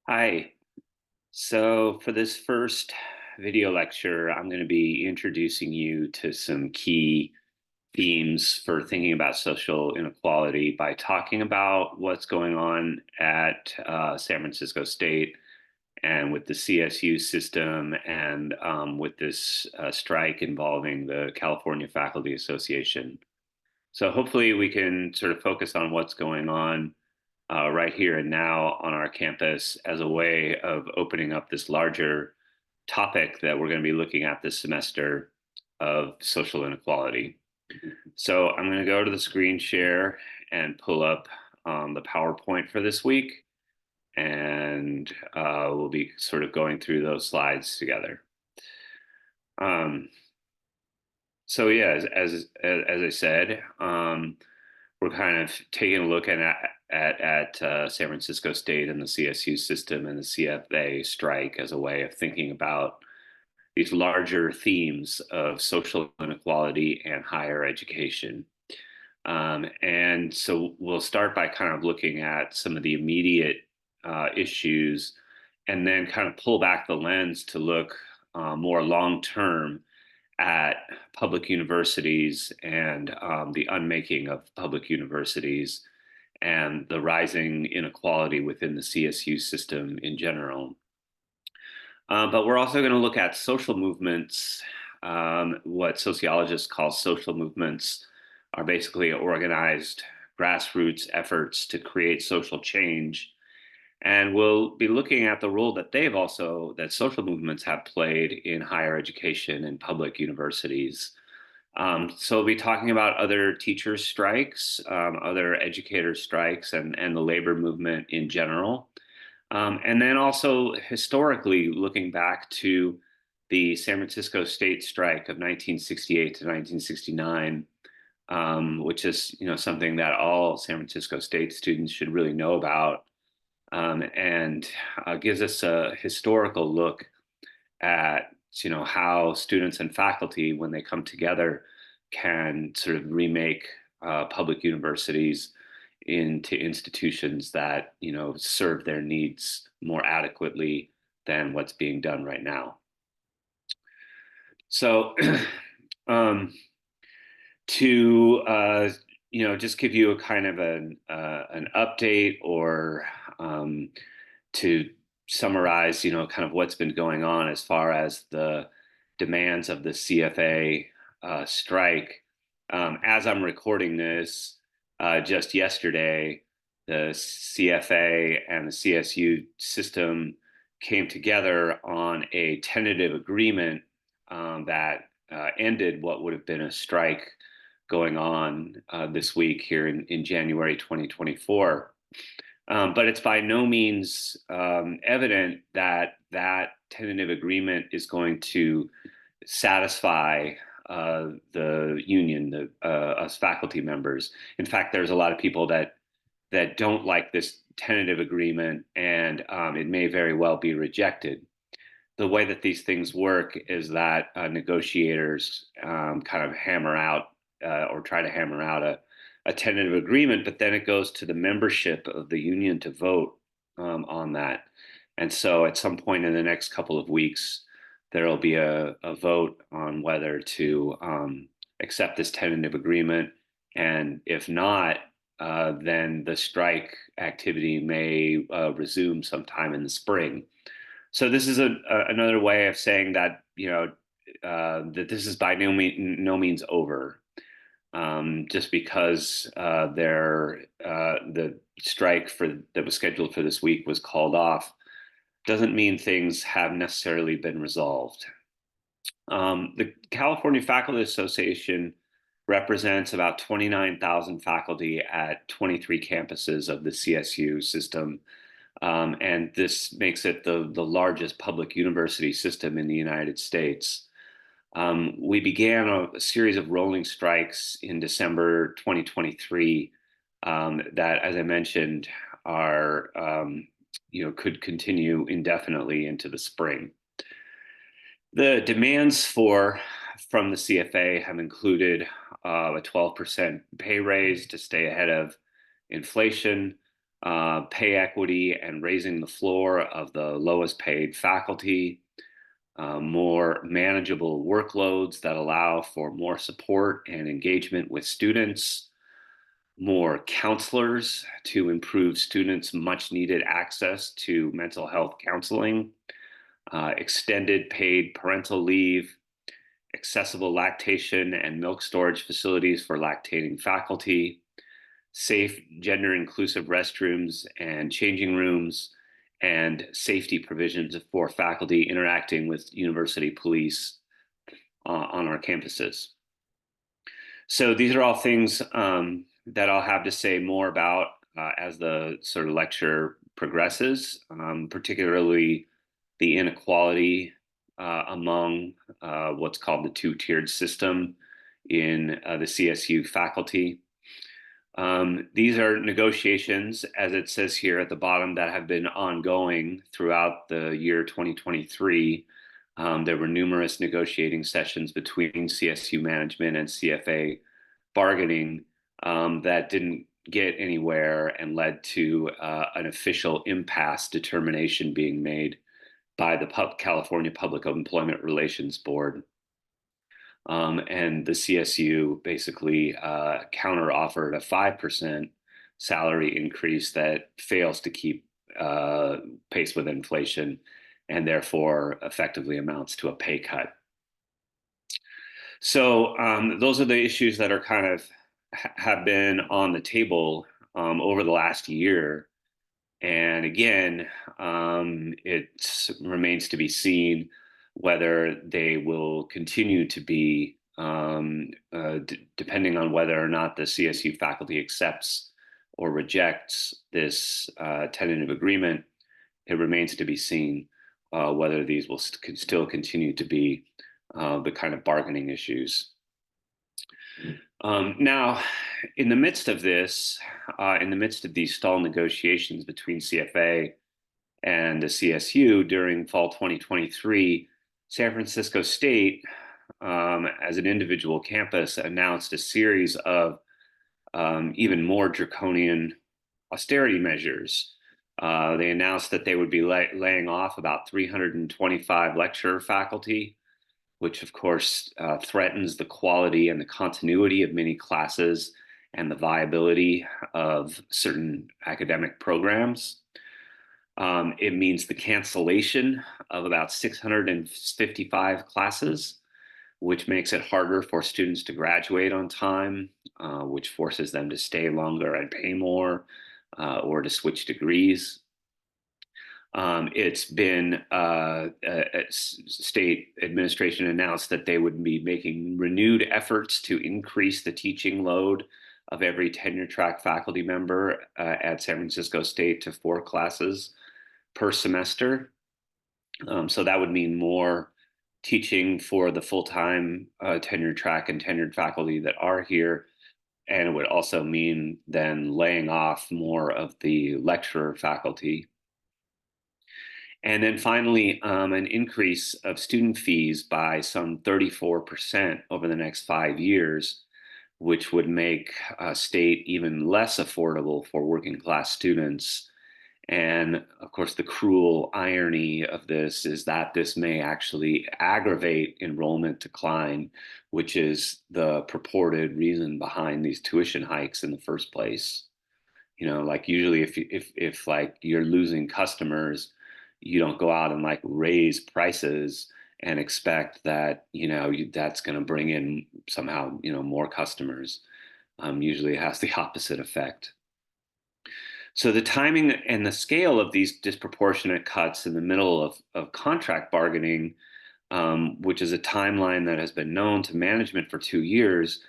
Hi. So for this first video lecture, I'm going to be introducing you to some key themes for thinking about social inequality by talking about what's going on at San Francisco State and with the CSU system and with this strike involving the California Faculty Association. So hopefully we can sort of focus on what's going on right here and now on our campus as a way of opening up this larger topic that we're going to be looking at this semester of social inequality. So I'm going to go to the screen share and pull up the PowerPoint for this week, and we'll be sort of going through those slides together. Um, so yeah, as I said, we're kind of taking a look at San Francisco State and the CSU system and the CFA strike as a way of thinking about these larger themes of social inequality and higher education. And so we'll start by kind of looking at some of the immediate issues and then kind of pull back the lens to look more long term at public universities and the unmaking of public universities and the rising inequality within the CSU system in general. But we're also going to look at social movements. What sociologists call social movements are basically organized grassroots efforts to create social change. And we'll be looking at the role that social movements have played in higher education and public universities. So we'll be talking about other teacher strikes, other educator strikes, and the labor movement in general. And then also historically looking back to the San Francisco State strike of 1968 to 1969, which is something that all San Francisco State students should really know about, and gives us a historical look at how students and faculty, when they come together, can sort of remake public universities into institutions that serve their needs more adequately than what's being done right now. So um, to just give you a kind of an update or to summarize, kind of what's been going on as far as the demands of the CFA strike. As I'm recording this, just yesterday, the CFA and the CSU system came together on a tentative agreement that ended what would have been a strike going on this week here in January 2024. But it's by no means evident that that tentative agreement is going to satisfy the union, us faculty members. In fact, there's a lot of people that don't like this tentative agreement, and it may very well be rejected. The way that these things work is that negotiators kind of hammer out or try to hammer out a tentative agreement, but then it goes to the membership of the union to vote on that. And so at some point in the next couple of weeks, there will be a vote on whether to accept this tentative agreement. And if not, then the strike activity may resume sometime in the spring. So this is another way of saying that, that this is by no means over. Just because the strike that was scheduled for this week was called off doesn't mean things have necessarily been resolved. The California Faculty Association represents about 29,000 faculty at 23 campuses of the CSU system. And this makes it the largest public university system in the United States. We began a series of rolling strikes in December 2023 that, as I mentioned, are could continue indefinitely into the spring. The demands from the CFA have included a 12% pay raise to stay ahead of inflation, pay equity and raising the floor of the lowest paid faculty, more manageable workloads that allow for more support and engagement with students, more counselors to improve students' much needed access to mental health counseling, extended paid parental leave, accessible lactation and milk storage facilities for lactating faculty, safe gender inclusive restrooms and changing rooms, and safety provisions for faculty interacting with university police on our campuses. So these are all things that I'll have to say more about as the sort of lecture progresses, particularly the inequality among what's called the two-tiered system in the CSU faculty. These are negotiations, as it says here at the bottom, that have been ongoing throughout the year 2023. There were numerous negotiating sessions between CSU management and CFA bargaining that didn't get anywhere and led to an official impasse determination being made by the California Public Employment Relations Board. And the CSU basically counter-offered a 5% salary increase that fails to keep pace with inflation and therefore effectively amounts to a pay cut. So those are the issues that are kind of have been on the table over the last year. And again, it remains to be seen whether they will continue to be, depending on whether or not the CSU faculty accepts or rejects this tentative agreement. It remains to be seen whether these will still continue to be the kind of bargaining issues. Now, in the midst of this, in the midst of these stalled negotiations between CFA and the CSU during fall 2023, San Francisco State, as an individual campus, announced a series of even more draconian austerity measures. They announced that they would be laying off about 325 lecturer faculty, which of course threatens the quality and the continuity of many classes and the viability of certain academic programs. It means the cancellation of about 655 classes, which makes it harder for students to graduate on time, which forces them to stay longer and pay more, or to switch degrees. It's been state administration announced that they would be making renewed efforts to increase the teaching load of every tenure track faculty member at San Francisco State to 4 classes per semester. So that would mean more teaching for the full-time tenure track and tenured faculty that are here. And it would also mean then laying off more of the lecturer faculty. And then finally, an increase of student fees by some 34% over the next 5 years, which would make state even less affordable for working class students. And of course, the cruel irony of this is that this may actually aggravate enrollment decline, which is the purported reason behind these tuition hikes in the first place. You know, like usually if like you're losing customers, you don't go out and like raise prices and expect that, you know, that's going to bring in somehow, you know, more customers. Usually it has the opposite effect. So the timing and the scale of these disproportionate cuts in the middle of contract bargaining, which is a timeline that has been known to management for 2 years,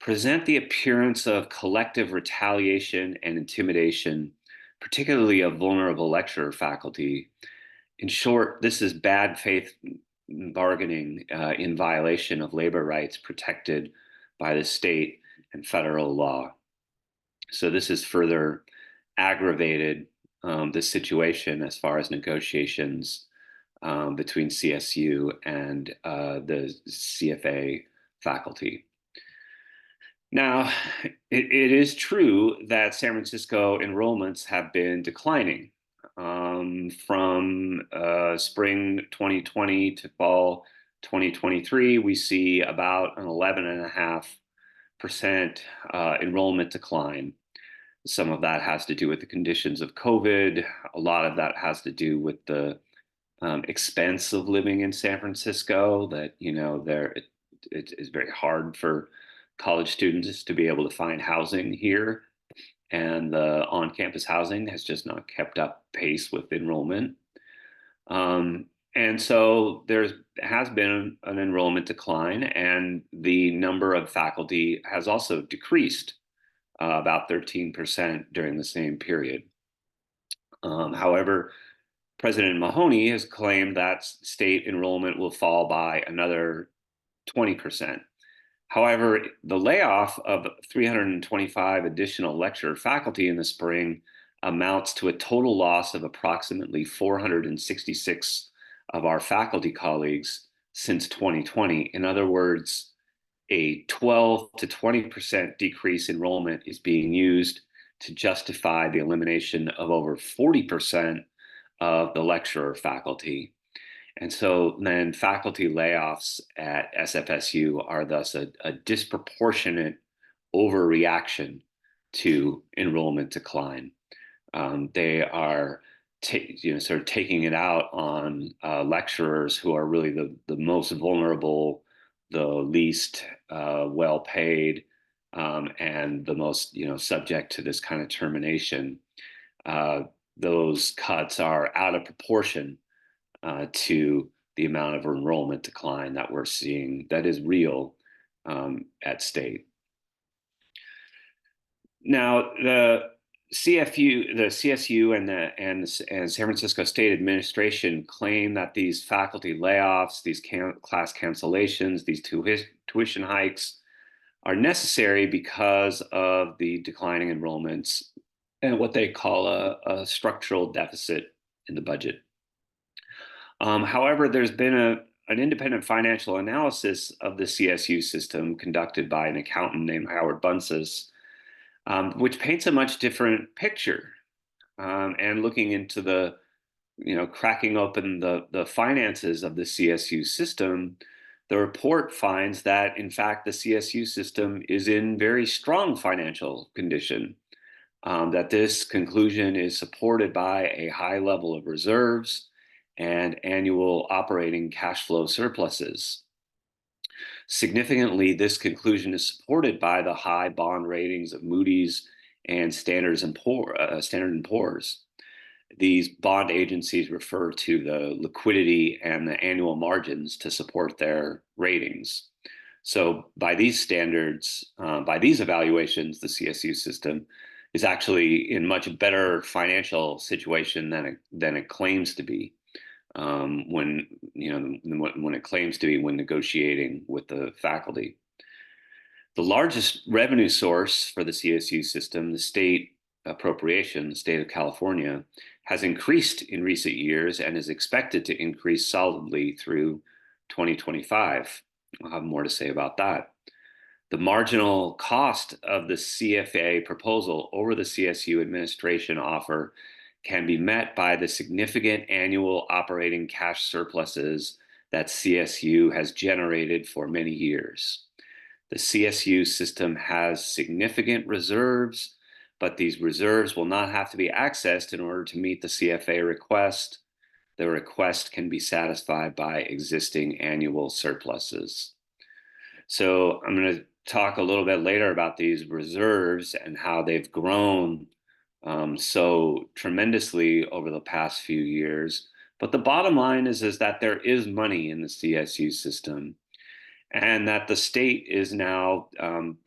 present the appearance of collective retaliation and intimidation, particularly of vulnerable lecturer faculty. In short, this is bad faith bargaining in violation of labor rights protected by the state and federal law. So this has further aggravated the situation as far as negotiations between CSU and the CFA faculty. Now, it is true that San Francisco enrollments have been declining from spring 2020 to fall 2023. We see about an 11.5% enrollment decline. Some of that has to do with the conditions of COVID. A lot of that has to do with the expense of living in San Francisco. That it is very hard for college students to be able to find housing here, and the on-campus housing has just not kept up pace with enrollment. And so there has been an enrollment decline, and the number of faculty has also decreased about 13% during the same period. However, President Mahoney has claimed that state enrollment will fall by another 20%. However, the layoff of 325 additional lecturer faculty in the spring amounts to a total loss of approximately 466 of our faculty colleagues since 2020. In other words, a 12 to 20% decrease in enrollment is being used to justify the elimination of over 40% of the lecturer faculty. And so then faculty layoffs at SFSU are thus a disproportionate overreaction to enrollment decline. They are sort of taking it out on lecturers who are really the most vulnerable, the least well paid, and the most subject to this kind of termination. Those cuts are out of proportion to the amount of enrollment decline that we're seeing that is real at state. Now, the CSU and San Francisco State Administration claim that these faculty layoffs, these class cancellations, these tuition hikes are necessary because of the declining enrollments and what they call a structural deficit in the budget. However, there's been an independent financial analysis of the CSU system conducted by an accountant named Howard Bunces, which paints a much different picture. And looking into the, cracking open the finances of the CSU system, the report finds that, in fact, the CSU system is in very strong financial condition. That this conclusion is supported by a high level of reserves and annual operating cash flow surpluses. Significantly, this conclusion is supported by the high bond ratings of Moody's and Standard & Poor's. These bond agencies refer to the liquidity and the annual margins to support their ratings. So by these standards, by these evaluations, the CSU system is actually in much better financial situation than it claims to be. When it claims to be when negotiating with the faculty. The largest revenue source for the CSU system, the state appropriation, the state of California, has increased in recent years and is expected to increase solidly through 2025. I'll have more to say about that. The marginal cost of the CFA proposal over the CSU administration offer can be met by the significant annual operating cash surpluses that CSU has generated for many years. The CSU system has significant reserves, but these reserves will not have to be accessed in order to meet the CFA request. The request can be satisfied by existing annual surpluses. So I'm going to talk a little bit later about these reserves and how they've grown so tremendously over the past few years. But the bottom line is that there is money in the CSU system, and that the state is now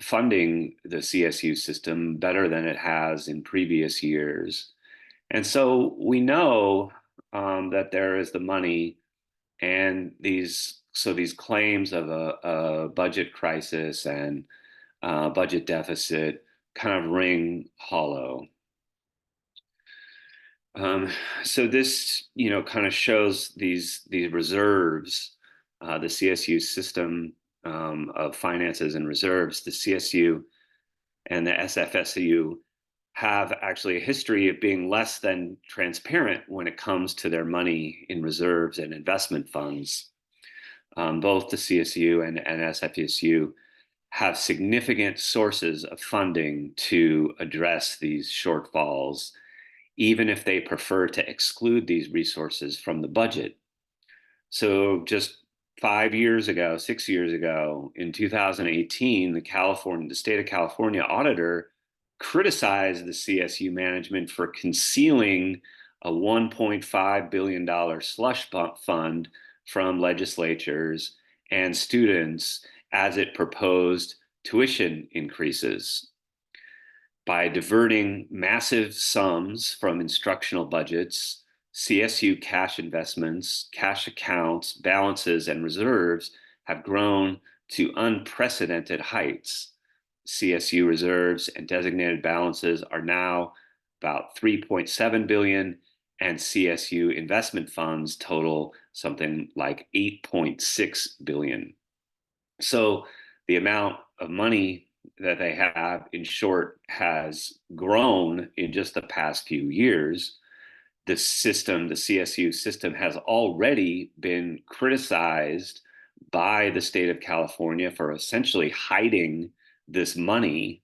funding the CSU system better than it has in previous years. And so we know that there is the money, and these claims of a budget crisis and budget deficit kind of ring hollow. So this, kind of shows these reserves, the CSU system of finances and reserves. The CSU and the SFSU have actually a history of being less than transparent when it comes to their money in reserves and investment funds. Both the CSU and SFSU have significant sources of funding to address these shortfalls, even if they prefer to exclude these resources from the budget. So just 5 years ago, 6 years ago, in 2018, the state of California auditor criticized the CSU management for concealing a $1.5 billion slush fund from legislatures and students as it proposed tuition increases. By diverting massive sums from instructional budgets, CSU cash investments, cash accounts, balances, and reserves have grown to unprecedented heights. CSU reserves and designated balances are now about 3.7 billion, and CSU investment funds total something like 8.6 billion. So the amount of money that they have, in short, has grown in just the past few years. The CSU system, has already been criticized by the state of California for essentially hiding this money,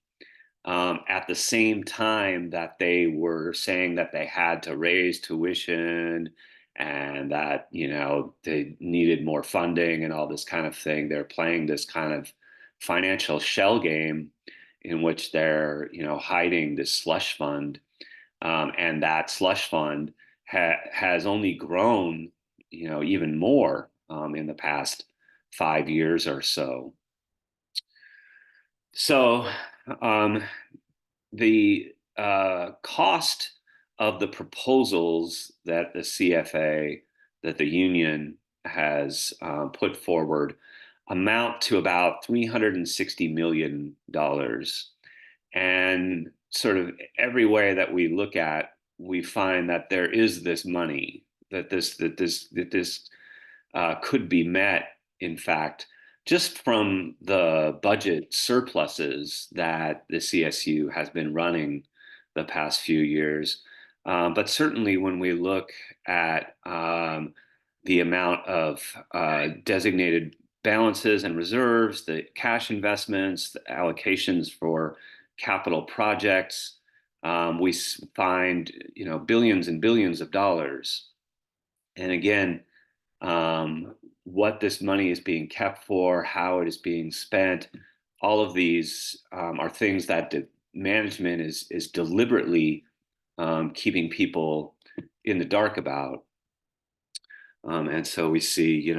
at the same time that they were saying that they had to raise tuition and that, they needed more funding and all this kind of thing. They're playing this kind of financial shell game in which they're, hiding this slush fund. And that slush fund has only grown, even more in the past 5 years or so. So the cost of the proposals that the CFA, that the union has put forward, amount to about $360 million. And sort of every way that we look at, we find that there is this money, that this could be met, in fact, just from the budget surpluses that the CSU has been running the past few years. But certainly when we look at the amount of designated balances and reserves, the cash investments, the allocations for capital projects, we find, billions and billions of dollars. And again, what this money is being kept for, how it is being spent, all of these are things that the management is deliberately keeping people in the dark about. And so we see,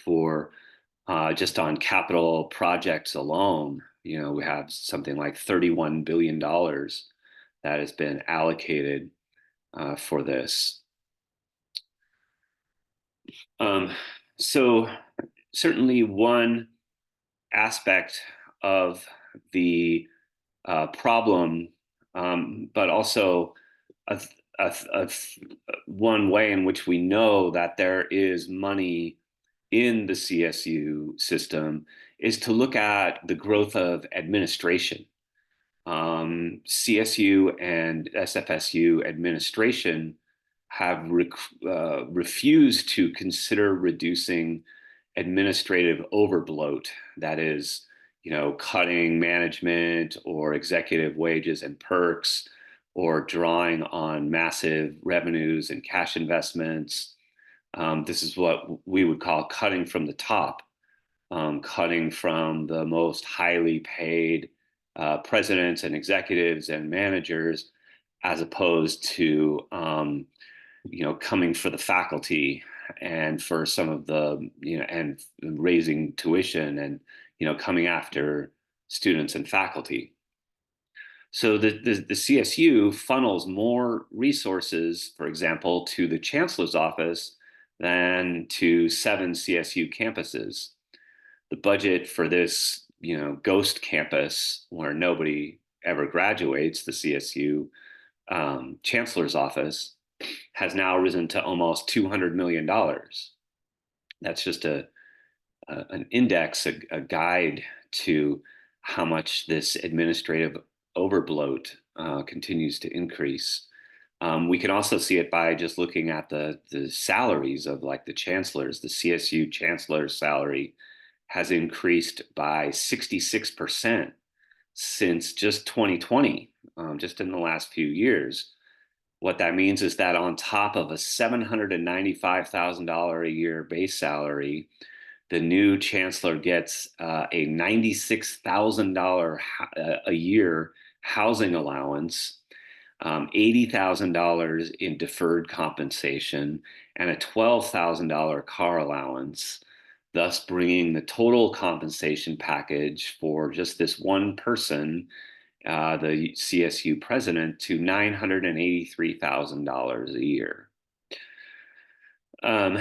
for just on capital projects alone, we have something like $31 billion that has been allocated for this. So certainly one aspect of the problem, but also one way in which we know that there is money in the CSU system, is to look at the growth of administration. CSU and SFSU administration have refused to consider reducing administrative overbloat. That is, cutting management or executive wages and perks, or drawing on massive revenues and cash investments. This is what we would call cutting from the top, cutting from the most highly paid presidents and executives and managers, as opposed to coming for the faculty and for some of the, and raising tuition and, coming after students and faculty. So the CSU funnels more resources, for example, to the chancellor's office than to 7 CSU campuses. The budget for this, ghost campus where nobody ever graduates, the CSU chancellor's office, has now risen to almost $200 million. That's just an index, a guide to how much this administrative overbloat continues to increase. We can also see it by just looking at the salaries of like the chancellors. The CSU chancellor's salary has increased by 66% since just 2020, just in the last few years. What that means is that on top of a $795,000 a year base salary, the new chancellor gets a $96,000 a year housing allowance, $80,000 in deferred compensation, and a $12,000 car allowance, thus bringing the total compensation package for just this one person, the CSU president, to $983,000 a year. Um,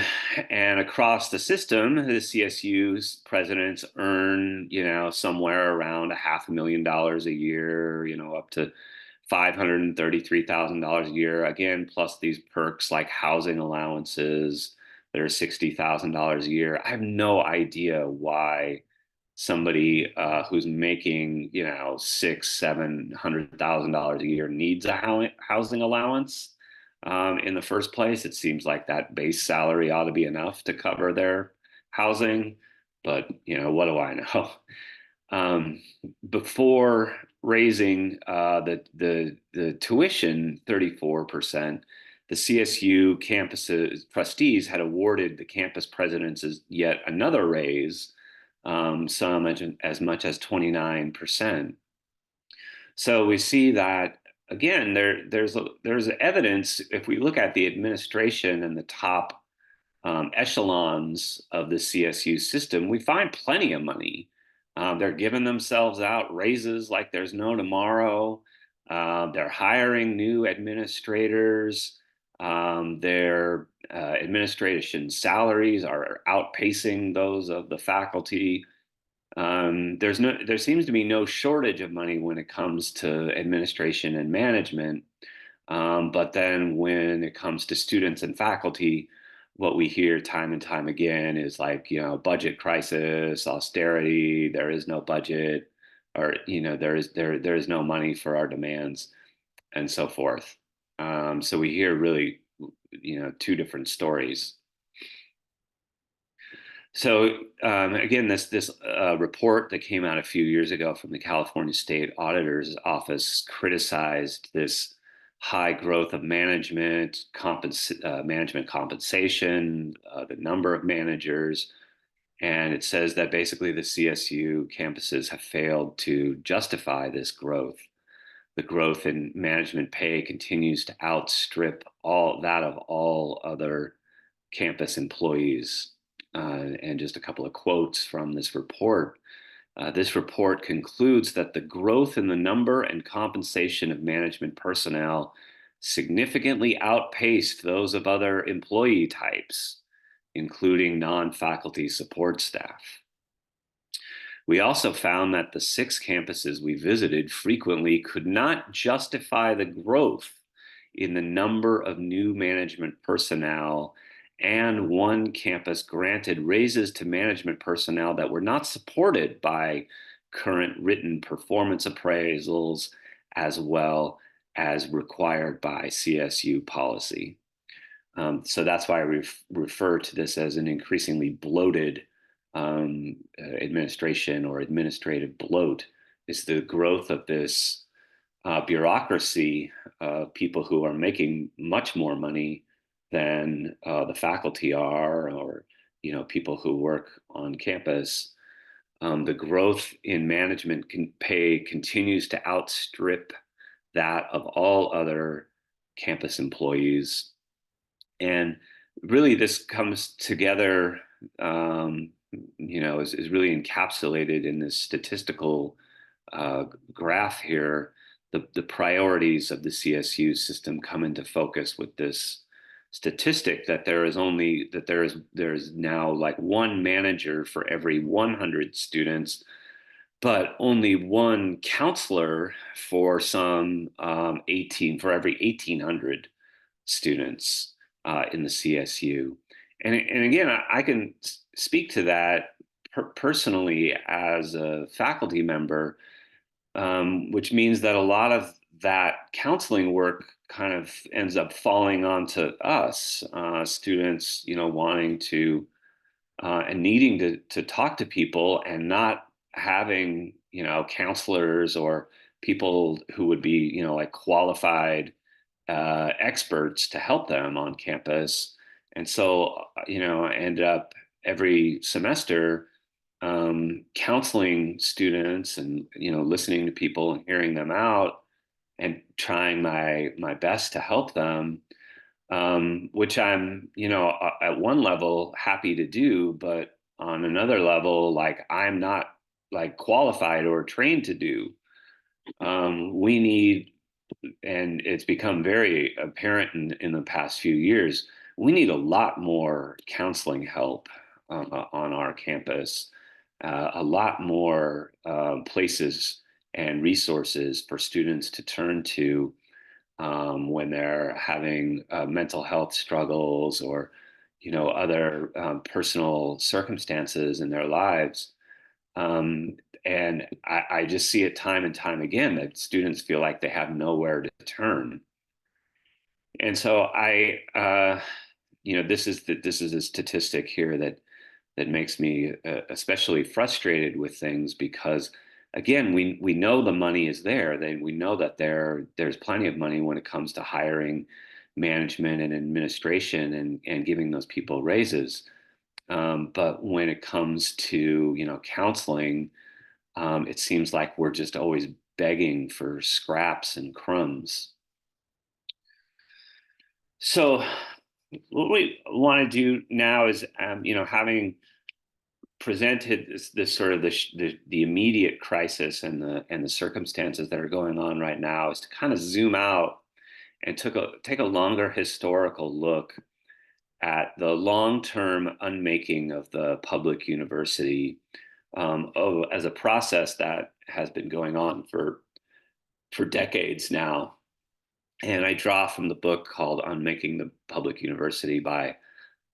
and across the system, the CSU's presidents earn, somewhere around $500,000 a year, up to $533,000 a year. Again, plus these perks like housing allowances that are $60,000 a year. I have no idea why somebody who's making, $600,000, $700,000 a year needs a housing allowance. In the first place, it seems like that base salary ought to be enough to cover their housing, but what do I know? Before raising the tuition 34%, the CSU campus trustees had awarded the campus presidents as yet another raise, some as much as 29%. So we see that again, there's evidence if we look at the administration and the top echelons of the CSU system, we find plenty of money. They're giving themselves out raises like there's no tomorrow. They're hiring new administrators. Their administration salaries are outpacing those of the faculty. There seems to be no shortage of money when it comes to administration and management. But then when it comes to students and faculty, what we hear time and time again is like, budget crisis, austerity, there is no budget, or, there is no money for our demands, and so forth. So we hear really, two different stories. So again, this report that came out a few years ago from the California State Auditor's Office criticized this high growth of management compensation, the number of managers, and it says that basically the CSU campuses have failed to justify this growth. The growth in management pay continues to outstrip all that of all other campus employees. And just a couple of quotes from this report. This report concludes that the growth in the number and compensation of management personnel significantly outpaced those of other employee types, including non-faculty support staff. We also found that the 6 campuses we visited frequently could not justify the growth in the number of new management personnel, and one campus granted raises to management personnel that were not supported by current written performance appraisals as well as required by CSU policy. So that's why we refer to this as an increasingly bloated administration or administrative bloat. Is the growth of this bureaucracy of people who are making much more money than the faculty are, or people who work on campus. The growth in management pay continues to outstrip that of all other campus employees. And really, this comes together, is really encapsulated in this statistical graph here. The priorities of the CSU system come into focus with this statistic that there is now like one manager for every 100 students, but only one counselor for some for every 1,800 students in the CSU. And again, I can speak to that personally as a faculty member, which means that a lot of that counseling work kind of ends up falling onto us, students, wanting to and needing to talk to people and not having, counselors or people who would be, like qualified experts to help them on campus. And so, I ended up every semester counseling students and, listening to people and hearing them out and trying my best to help them, which I'm, at one level happy to do, but on another level, like I'm not like qualified or trained to do. We need, and it's become very apparent in the past few years, we need a lot more counseling help on our campus, a lot more places and resources for students to turn to when they're having mental health struggles or, other personal circumstances in their lives. Um, and I just see it time and time again that students feel like they have nowhere to turn. And so this is a statistic here that makes me especially frustrated with things because, again, we know the money is there. We know that there's plenty of money when it comes to hiring management and administration and giving those people raises. But when it comes to counseling, it seems like we're just always begging for scraps and crumbs. So what we want to do now is, having presented this sort of the immediate crisis and the circumstances that are going on right now, is to kind of zoom out and take a longer historical look at the long-term unmaking of the public university, as a process that has been going on for decades now. And I draw from the book called Unmaking the Public University by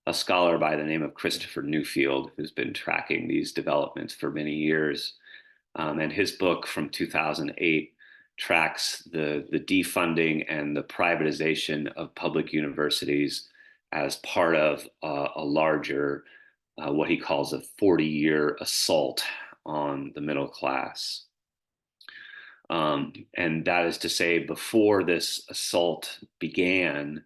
a scholar by the name of Christopher Newfield, who's been tracking these developments for many years. And his book from 2008 tracks the defunding and the privatization of public universities as part of a larger, what he calls a 40-year assault on the middle class. And that is to say, before this assault began,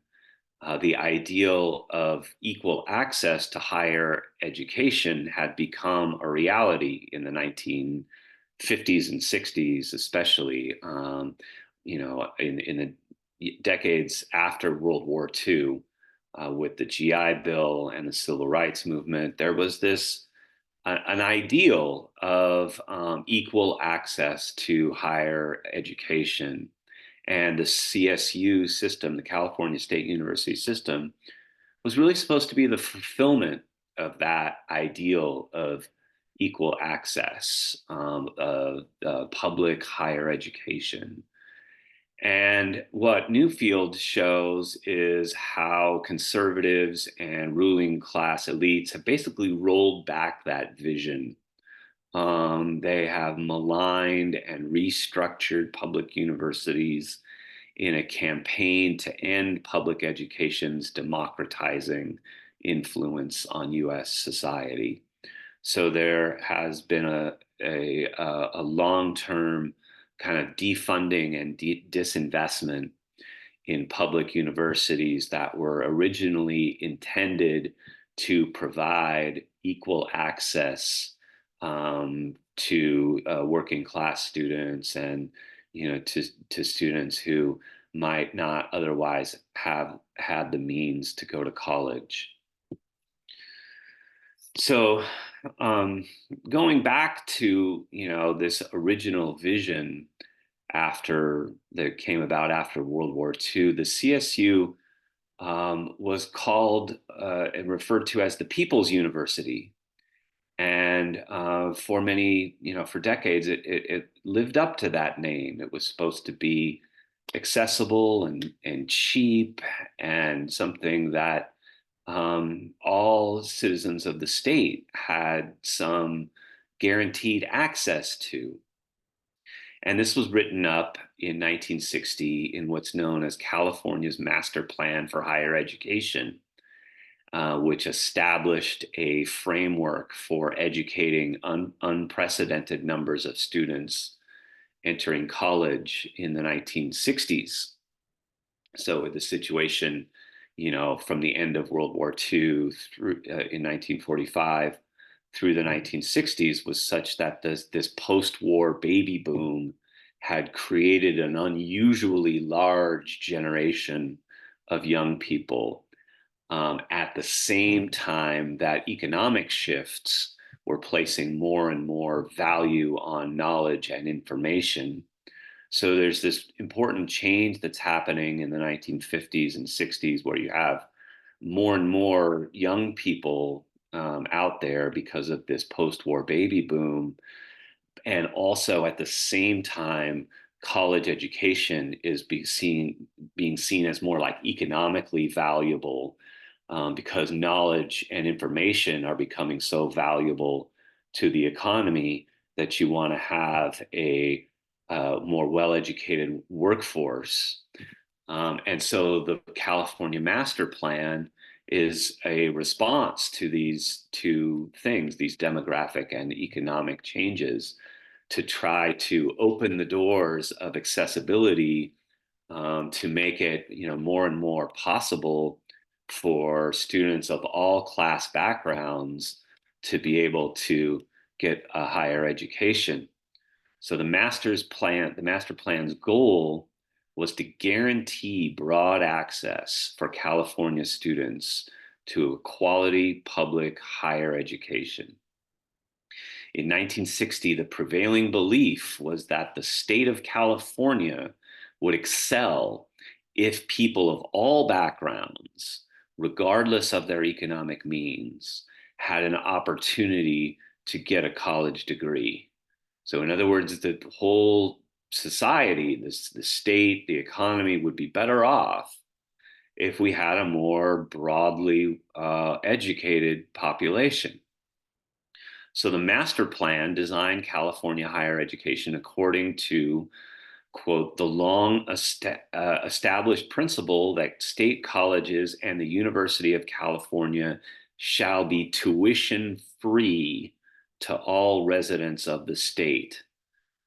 the ideal of equal access to higher education had become a reality in the 1950s and 60s, especially, in the decades after World War II, with the GI Bill and the Civil Rights Movement. There was this an ideal of equal access to higher education. And the CSU system, the California State University system, was really supposed to be the fulfillment of that ideal of equal access, of public higher education. And what Newfield shows is how conservatives and ruling class elites have basically rolled back that vision. They have maligned and restructured public universities in a campaign to end public education's democratizing influence on US society. So there has been a long-term kind of defunding and disinvestment in public universities that were originally intended to provide equal access to working class students and to students who might not otherwise have had the means to go to college. So going back to this original vision that came about after World War II, the CSU was called and referred to as the People's University. And for decades, it lived up to that name. It was supposed to be accessible and cheap and something that all citizens of the state had some guaranteed access to. And this was written up in 1960 in what's known as California's Master Plan for Higher Education, which established a framework for educating unprecedented numbers of students entering college in the 1960s. So the situation, from the end of World War II through in 1945 through the 1960s was such that this post-war baby boom had created an unusually large generation of young people at the same time that economic shifts were placing more and more value on knowledge and information. So there's this important change that's happening in the 1950s and 60s where you have more and more young people out there because of this post-war baby boom. And also at the same time, college education is being seen as more like economically valuable because knowledge and information are becoming so valuable to the economy that you want to have a more well-educated workforce. And so the California Master Plan is a response to these two things, these demographic and economic changes, to try to open the doors of accessibility to make it, more and more possible for students of all class backgrounds to be able to get a higher education. So the master plan's goal was to guarantee broad access for California students to a quality public higher education. In 1960, the prevailing belief was that the state of California would excel if people of all backgrounds, regardless of their economic means, had an opportunity to get a college degree. So, in other words, the whole society, the state, the economy would be better off if we had a more broadly educated population. So the master plan designed California higher education according to, quote, the long established principle that state colleges and the University of California shall be tuition free to all residents of the state.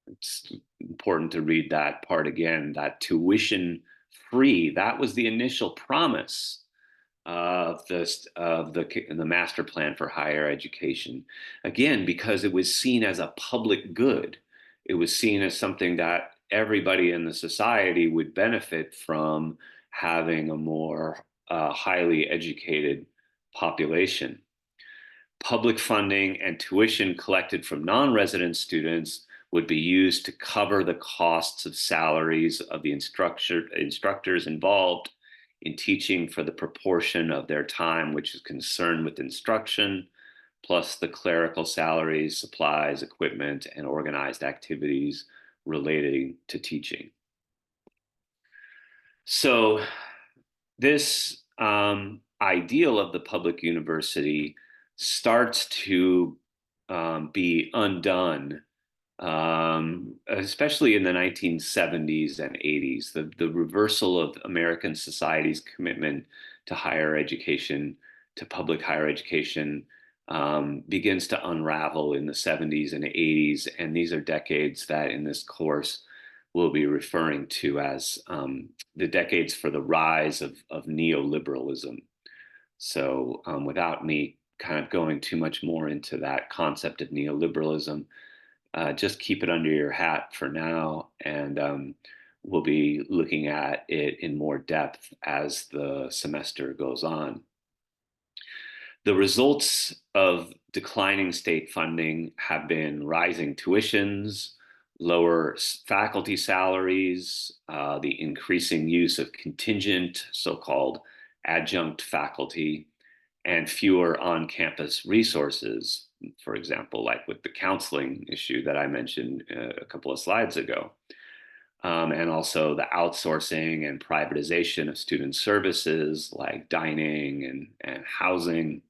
It's important to read that part again, that tuition free, that was the initial promise of the master plan for higher education. Again, because it was seen as a public good, it was seen as something that everybody in the society would benefit from having a more highly educated population. Public funding and tuition collected from non-resident students would be used to cover the costs of salaries of the instructors involved in teaching for the proportion of their time which is concerned with instruction, plus the clerical salaries, supplies, equipment, and organized activities relating to teaching. So this ideal of the public university starts to be undone, especially in the 1970s and 80s. The reversal of American society's commitment to higher education, to public higher education, begins to unravel in the 70s and 80s. And these are decades that in this course we'll be referring to as the decades for the rise of neoliberalism. So without me kind of going too much more into that concept of neoliberalism, just keep it under your hat for now, and we'll be looking at it in more depth as the semester goes on. The results of declining state funding have been rising tuitions, lower faculty salaries, the increasing use of contingent, so-called adjunct faculty, and fewer on-campus resources, for example, like with the counseling issue that I mentioned a couple of slides ago. and also the outsourcing and privatization of student services like dining and housing.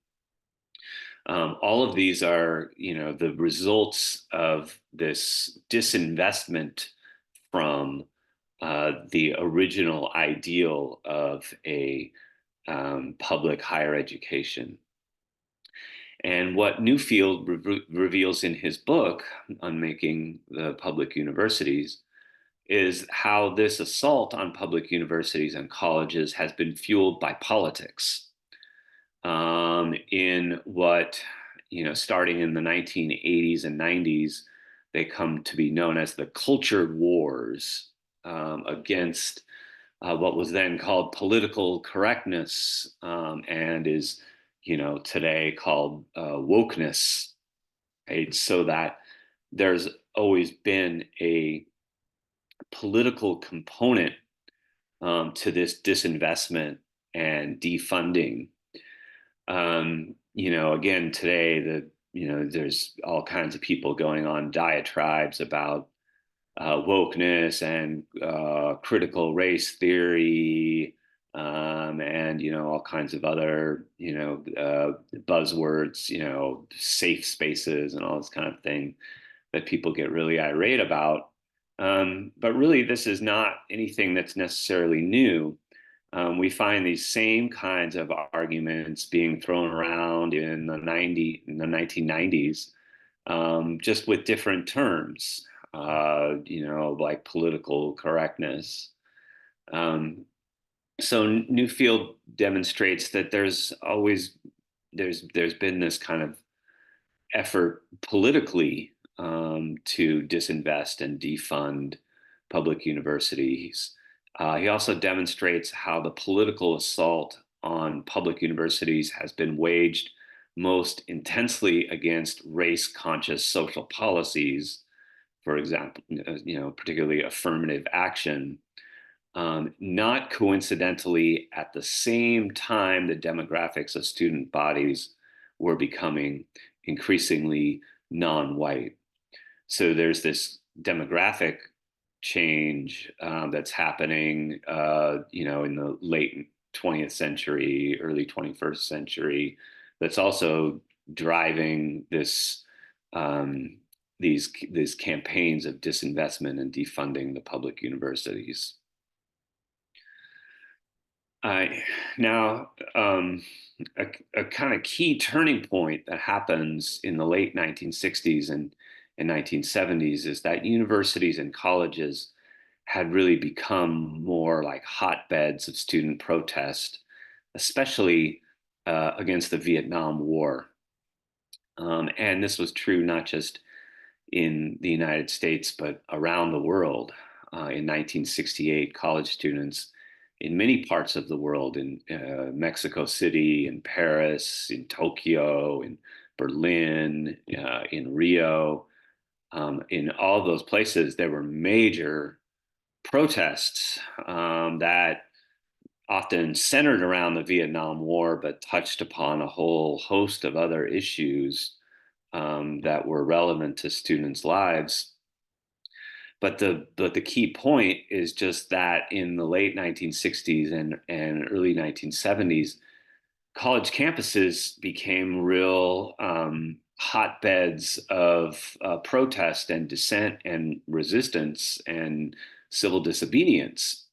All of these are, the results of this disinvestment from the original ideal of a public higher education. And what Newfield reveals in his book, Unmaking the Public Universities, is how this assault on public universities and colleges has been fueled by politics. In what, starting in the 1980s and 90s, they come to be known as the culture wars against what was then called political correctness, and is, today called wokeness. Right? So that there's always been a political component to this disinvestment and defunding. Again, today, there's all kinds of people going on diatribes about wokeness and critical race theory, and all kinds of other buzzwords, safe spaces and all this kind of thing that people get really irate about. But really, this is not anything that's necessarily new. We find these same kinds of arguments being thrown around in the 1990s, just with different terms, like political correctness. Um, so Newfield demonstrates that there's been this kind of effort politically to disinvest and defund public universities. He also demonstrates how the political assault on public universities has been waged most intensely against race-conscious social policies, for example, particularly affirmative action. Not coincidentally, at the same time, the demographics of student bodies were becoming increasingly non-white. So there's this demographic change that's happening, in the late 20th century, early 21st century, that's also driving these campaigns of disinvestment and defunding the public universities. Now, a kind of key turning point that happens in the late 1960s and 1970s is that universities and colleges had really become more like hotbeds of student protest, especially against the Vietnam War. And this was true not just in the United States, but around the world. In 1968, college students in many parts of the world, in Mexico City, in Paris, in Tokyo, in Berlin, in Rio, in all those places, there were major protests that often centered around the Vietnam War, but touched upon a whole host of other issues that were relevant to students' lives. But the key point is just that in the late 1960s and early 1970s, college campuses became real hotbeds of protest and dissent and resistance and civil disobedience.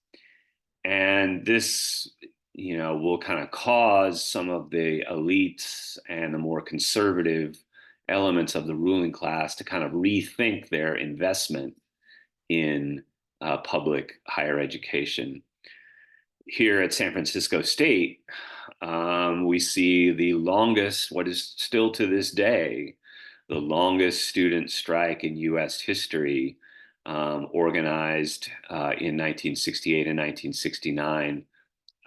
And this, will kind of cause some of the elites and the more conservative elements of the ruling class to kind of rethink their investment in public higher education. Here at San Francisco State, we see what is still to this day, the longest student strike in US history, organized in 1968 and 1969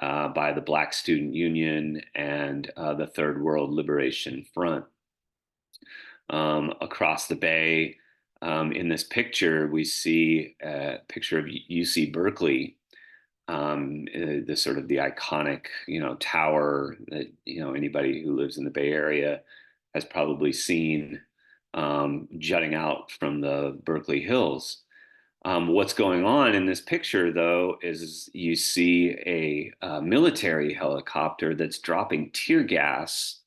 by the Black Student Union and the Third World Liberation Front. Across the bay, in this picture, we see a picture of UC Berkeley, the sort of the iconic, tower that, anybody who lives in the Bay Area has probably seen, jutting out from the Berkeley Hills. What's going on in this picture, though, is you see a military helicopter that's dropping tear gas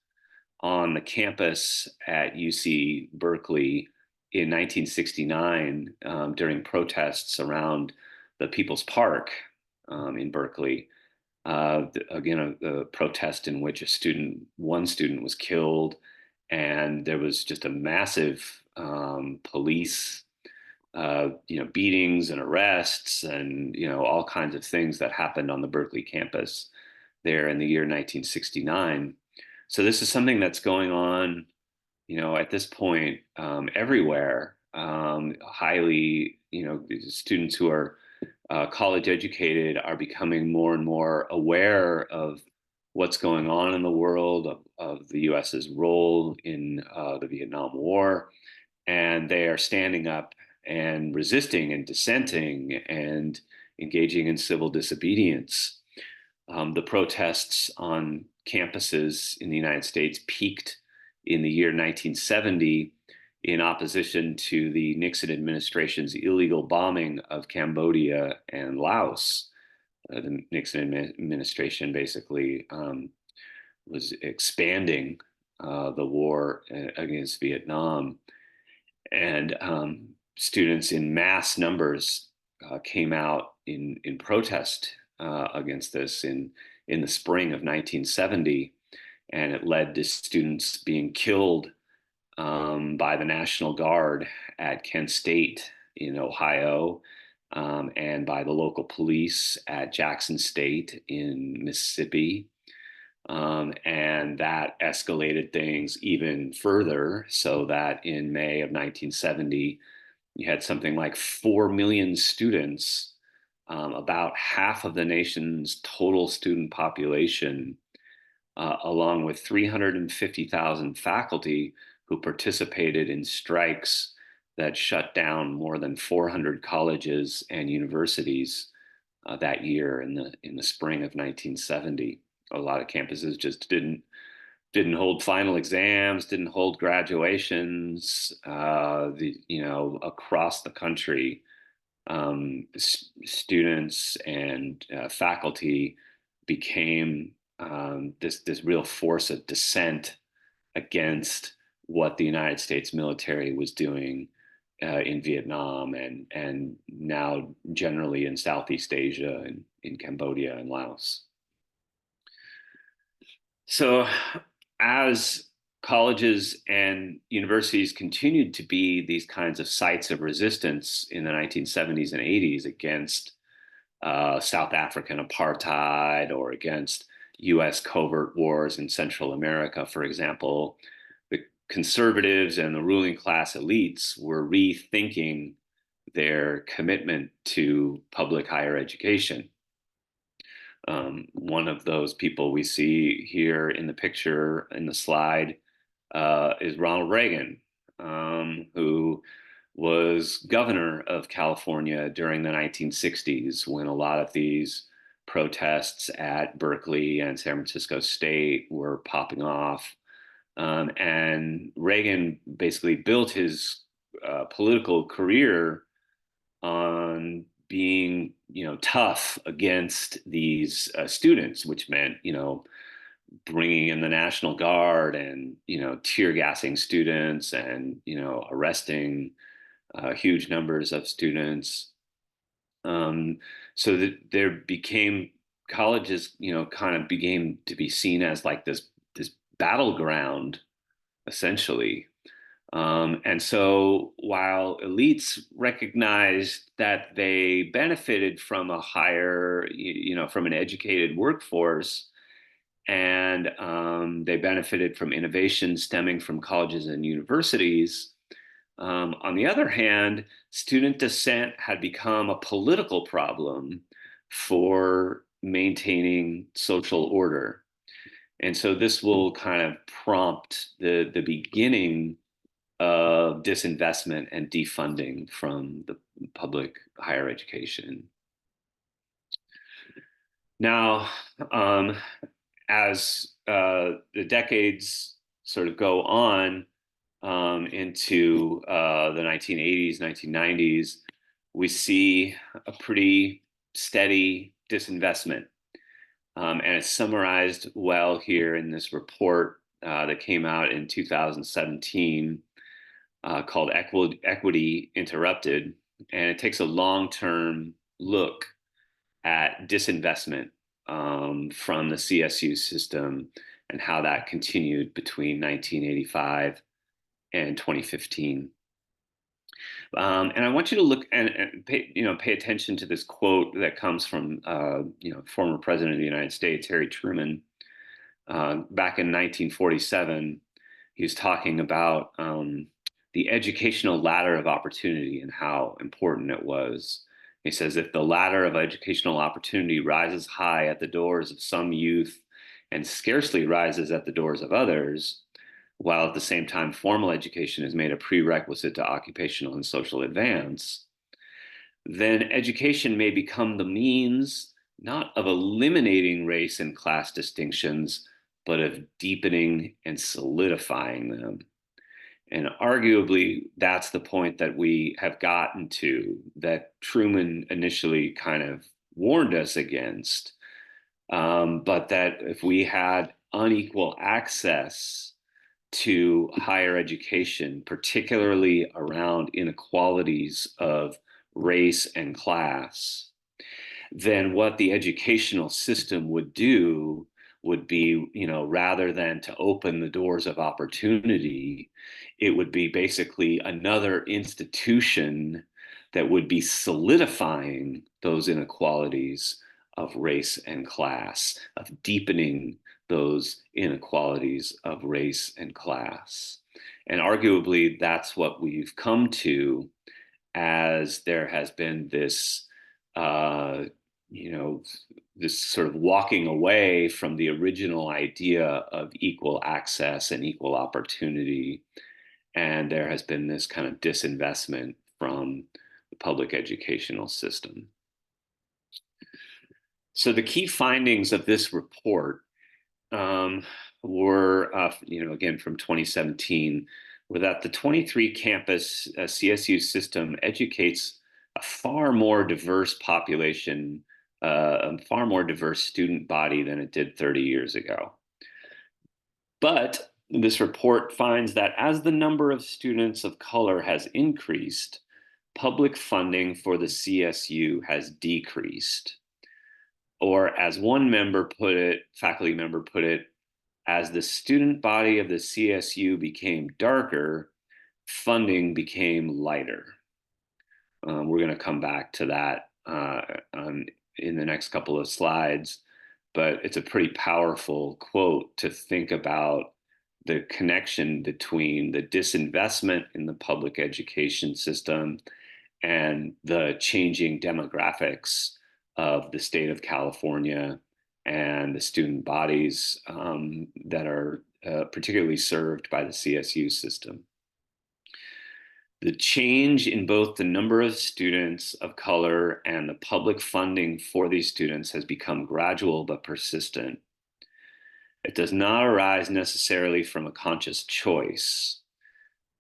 on the campus at UC Berkeley in 1969 during protests around the People's Park in Berkeley. Again, a protest in which one student was killed, and there was just a massive police, beatings and arrests, and all kinds of things that happened on the Berkeley campus there in the year 1969. So this is something that's going on, at this point everywhere. Highly, students who are college educated are becoming more and more aware of what's going on in the world, of the US's role in the Vietnam War, and they are standing up and resisting and dissenting and engaging in civil disobedience. The protests on campuses in the United States peaked in the year 1970 in opposition to the Nixon administration's illegal bombing of Cambodia and Laos. The Nixon administration basically was expanding the war against Vietnam, and students in mass numbers came out in protest against this in the spring of 1970, and it led to students being killed by the National Guard at Kent State in Ohio, and by the local police at Jackson State in Mississippi. And that escalated things even further, so that in May of 1970, you had something like 4 million students, about half of the nation's total student population, along with 350,000 faculty who participated in strikes that shut down more than 400 colleges and universities that year in the spring of 1970. A lot of campuses just didn't hold final exams, didn't hold graduations. Across the country, students and faculty became this real force of dissent against what the United States military was doing in Vietnam, and now generally in Southeast Asia and in Cambodia and Laos. So as colleges and universities continued to be these kinds of sites of resistance in the 1970s and 80s against South African apartheid, or against US covert wars in Central America, for example, the conservatives and the ruling class elites were rethinking their commitment to public higher education. One of those people we see here in the picture in the slide is Ronald Reagan, who was governor of California during the 1960s, when a lot of these protests at Berkeley and San Francisco State were popping off. And Reagan basically built his political career on being, tough against these students, which meant, bringing in the National Guard and, tear gassing students and, arresting huge numbers of students. So that there became colleges, kind of began to be seen as like this battleground, essentially. And so while elites recognized that they benefited from a higher, from an educated workforce, and they benefited from innovation stemming from colleges and universities, on the other hand, student dissent had become a political problem for maintaining social order. And so this will kind of prompt the beginning of disinvestment and defunding from the public higher education. Now, as the decades sort of go on into the 1980s, 1990s, we see a pretty steady disinvestment. And it's summarized well here in this report that came out in 2017 called Equity Interrupted. And it takes a long-term look at disinvestment from the CSU system and how that continued between 1985 and 2015. And I want you to look and pay attention to this quote that comes from former President of the United States, Harry Truman, back in 1947. He was talking about the educational ladder of opportunity and how important it was. He says, if the ladder of educational opportunity rises high at the doors of some youth and scarcely rises at the doors of others, while at the same time formal education is made a prerequisite to occupational and social advance, then education may become the means not of eliminating race and class distinctions, but of deepening and solidifying them. And arguably, that's the point that we have gotten to, that Truman initially kind of warned us against, but that if we had unequal access to higher education, particularly around inequalities of race and class, then what the educational system would do would be, rather than to open the doors of opportunity, it would be basically another institution that would be solidifying those inequalities of race and class, of deepening those inequalities of race and class. And arguably, that's what we've come to, as there has been this, this sort of walking away from the original idea of equal access and equal opportunity. And there has been this kind of disinvestment from the public educational system. So the key findings of this report were, again, from 2017, were that the 23 campus CSU system educates a far more diverse population, a far more diverse student body than it did 30 years ago. But this report finds that as the number of students of color has increased, public funding for the CSU has decreased. Or as one faculty member put it, as the student body of the CSU became darker, funding became lighter. We're going to come back to that in the next couple of slides, but it's a pretty powerful quote to think about the connection between the disinvestment in the public education system and the changing demographics of the state of California and the student bodies that are particularly served by the CSU system. The change in both the number of students of color and the public funding for these students has become gradual but persistent. It does not arise necessarily from a conscious choice.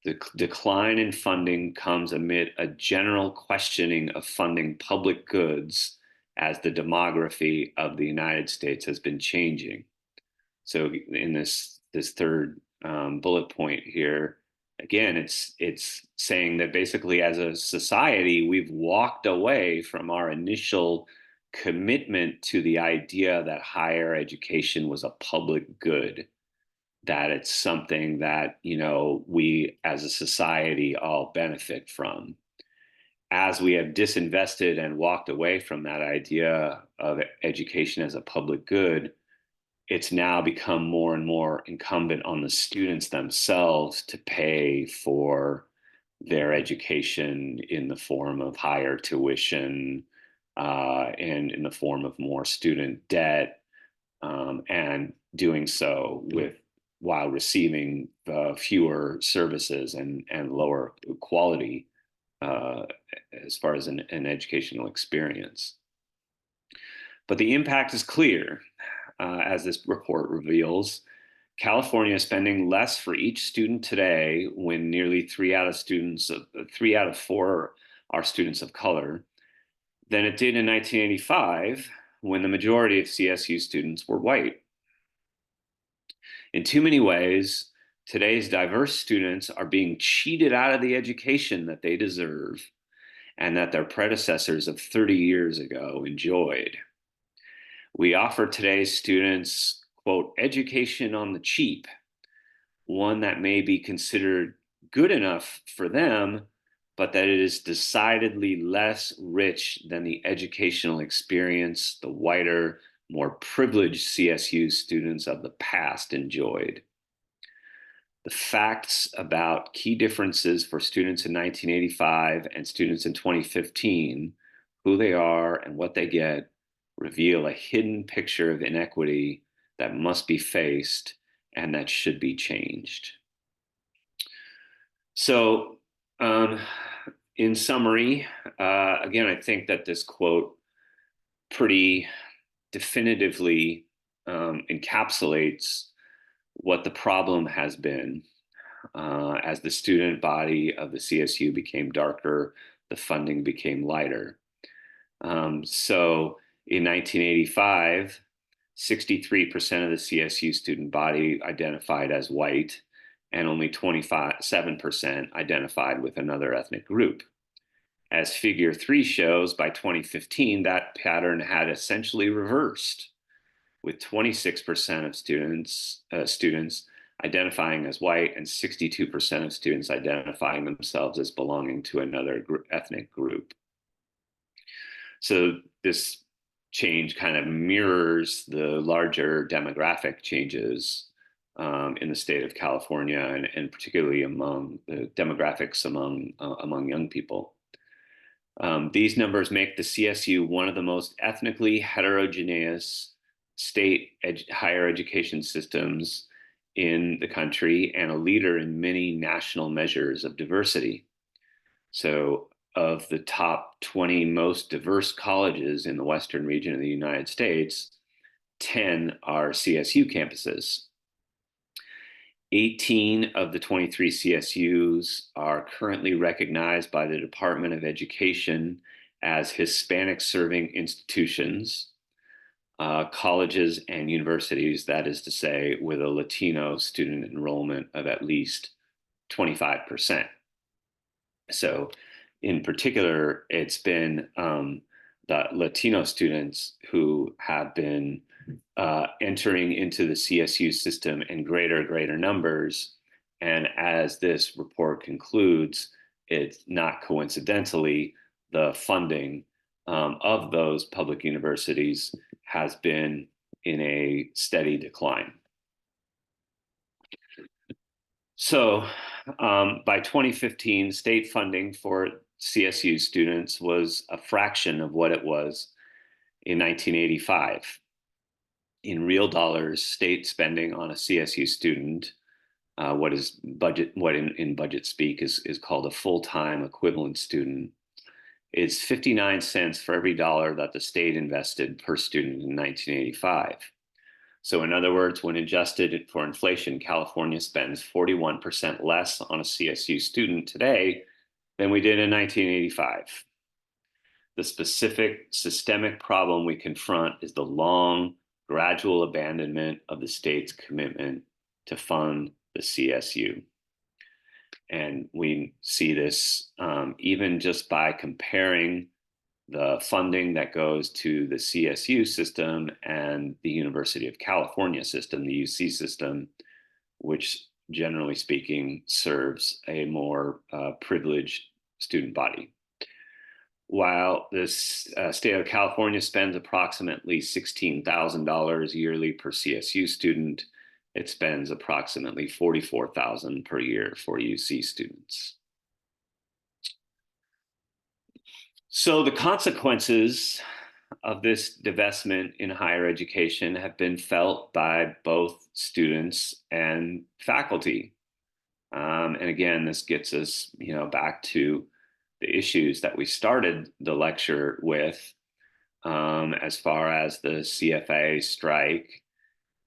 The decline in funding comes amid a general questioning of funding public goods as the demography of the United States has been changing. So in this third bullet point here, again, it's saying that basically as a society, we've walked away from our initial commitment to the idea that higher education was a public good, that it's something that, we as a society all benefit from. As we have disinvested and walked away from that idea of education as a public good, it's now become more and more incumbent on the students themselves to pay for their education in the form of higher tuition and in the form of more student debt, and doing so while receiving fewer services and lower quality as far as an educational experience. But the impact is clear. As this report reveals, California is spending less for each student today when nearly three out of 4 are students of color than it did in 1985 when the majority of CSU students were white. In too many ways, today's diverse students are being cheated out of the education that they deserve and that their predecessors of 30 years ago enjoyed. We offer today's students, quote, education on the cheap, one that may be considered good enough for them, but that it is decidedly less rich than the educational experience the whiter, more privileged CSU students of the past enjoyed. The facts about key differences for students in 1985 and students in 2015, who they are and what they get, reveal a hidden picture of inequity that must be faced and that should be changed. So, in summary, again, I think that this quote pretty definitively encapsulates what the problem has been. As the student body of the CSU became darker, the funding became lighter. So in 1985, 63% of the CSU student body identified as white, and only 27% identified with another ethnic group. As figure 3 shows, by 2015, that pattern had essentially reversed, with 26% of students identifying as white and 62% of students identifying themselves as belonging to another ethnic group. So this change kind of mirrors the larger demographic changes in the state of California, and particularly among the demographics among young people. These numbers make the CSU one of the most ethnically heterogeneous state higher education systems in the country and a leader in many national measures of diversity. So, of the top 20 most diverse colleges in the Western region of the United States, 10 are CSU campuses. 18 of the 23 CSUs are currently recognized by the Department of Education as Hispanic serving institutions, colleges and universities, that is to say, with a Latino student enrollment of at least 25%. So, in particular, it's been the Latino students who have been entering into the CSU system in greater numbers. And as this report concludes, it's not coincidentally the funding of those public universities has been in a steady decline. So by 2015, state funding for CSU students was a fraction of what it was in 1985. In real dollars, state spending on a CSU student, what in budget speak is called a full-time equivalent student, is 59 cents for every dollar that the state invested per student in 1985. So in other words, when adjusted for inflation, California spends 41% less on a CSU student today than we did in 1985. The specific systemic problem we confront is the long, gradual abandonment of the state's commitment to fund the CSU. And we see this even just by comparing the funding that goes to the CSU system and the University of California system, the UC system, which generally speaking serves a more privileged student body. While this state of California spends approximately $16,000 yearly per CSU student, it spends approximately $44,000 per year for UC students. So the consequences of this divestment in higher education have been felt by both students and faculty. And again, this gets us, back to the issues that we started the lecture with, as far as the CFA strike.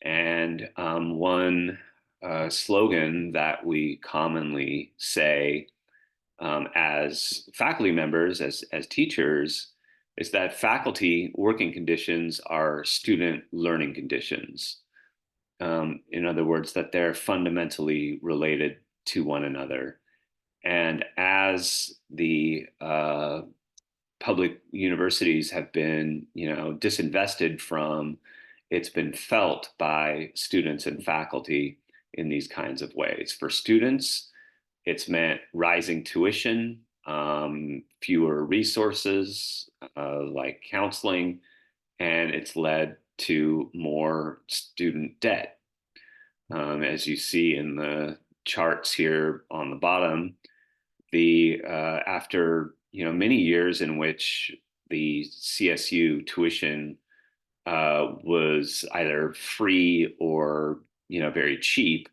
And one slogan that we commonly say as faculty members, as teachers, is that faculty working conditions are student learning conditions. In other words, that they're fundamentally related to one another. And as the public universities have been, disinvested from, it's been felt by students and faculty in these kinds of ways. For students, it's meant rising tuition, fewer resources like counseling, and it's led to more student debt. As you see in the charts here on the bottom, the after many years in which the CSU tuition was either free or very cheap,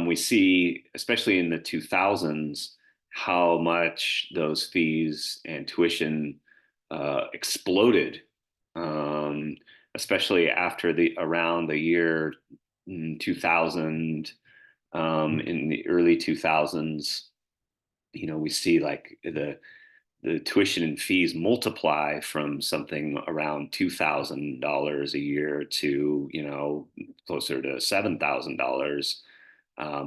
we see, especially in the 2000s, how much those fees and tuition exploded, um, especially after the around the year 2000, in the early 2000s. We see like the tuition and fees multiply from something around $2,000 a year to closer to $7,000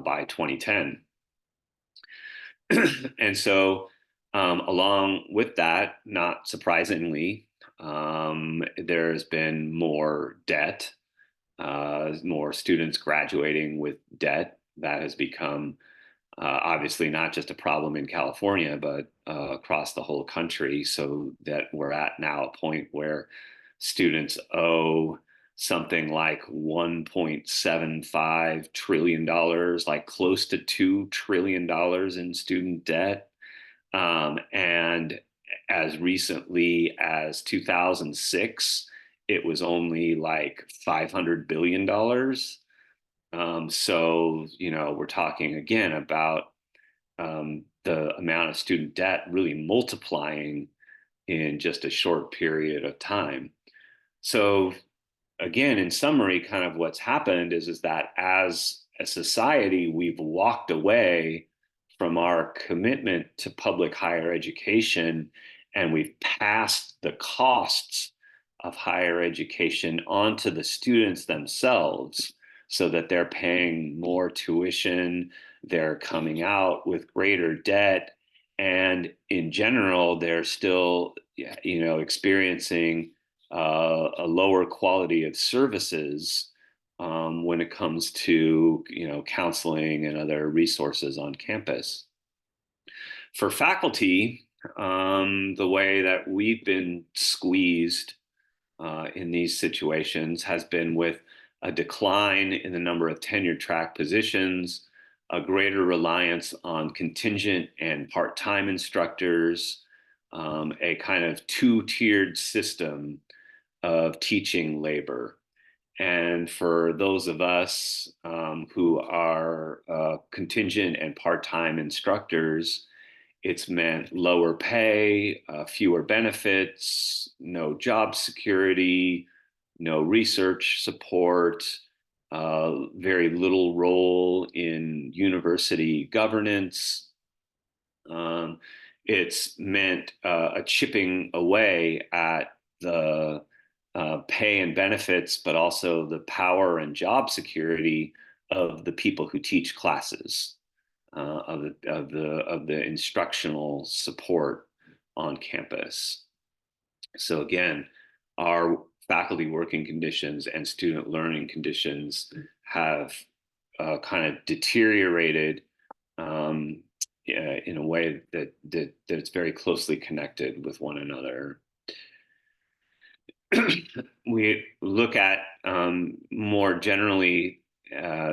by 2010. And so, along with that, not surprisingly, there's been more debt, more students graduating with debt. That has become obviously not just a problem in California, but across the whole country. So that we're at now a point where students owe something like $1.75 trillion, like close to $2 trillion in student debt. And as recently as 2006, it was only like $500 billion. So, we're talking again about the amount of student debt really multiplying in just a short period of time. So, again, in summary, kind of what's happened is that as a society, we've walked away from our commitment to public higher education, and we've passed the costs of higher education onto the students themselves so that they're paying more tuition, they're coming out with greater debt, and in general, they're still, experiencing a lower quality of services when it comes to counseling and other resources on campus. For faculty, the way that we've been squeezed in these situations has been with a decline in the number of tenure track positions, a greater reliance on contingent and part-time instructors, a kind of two-tiered system of teaching labor. And for those of us who are contingent and part-time instructors, it's meant lower pay, fewer benefits, no job security, no research support, very little role in university governance. Um, it's meant a chipping away at the pay and benefits, but also the power and job security of the people who teach classes, of the instructional support on campus. So again, our faculty working conditions and student learning conditions have kind of deteriorated in a way that it's very closely connected with one another. We look at more generally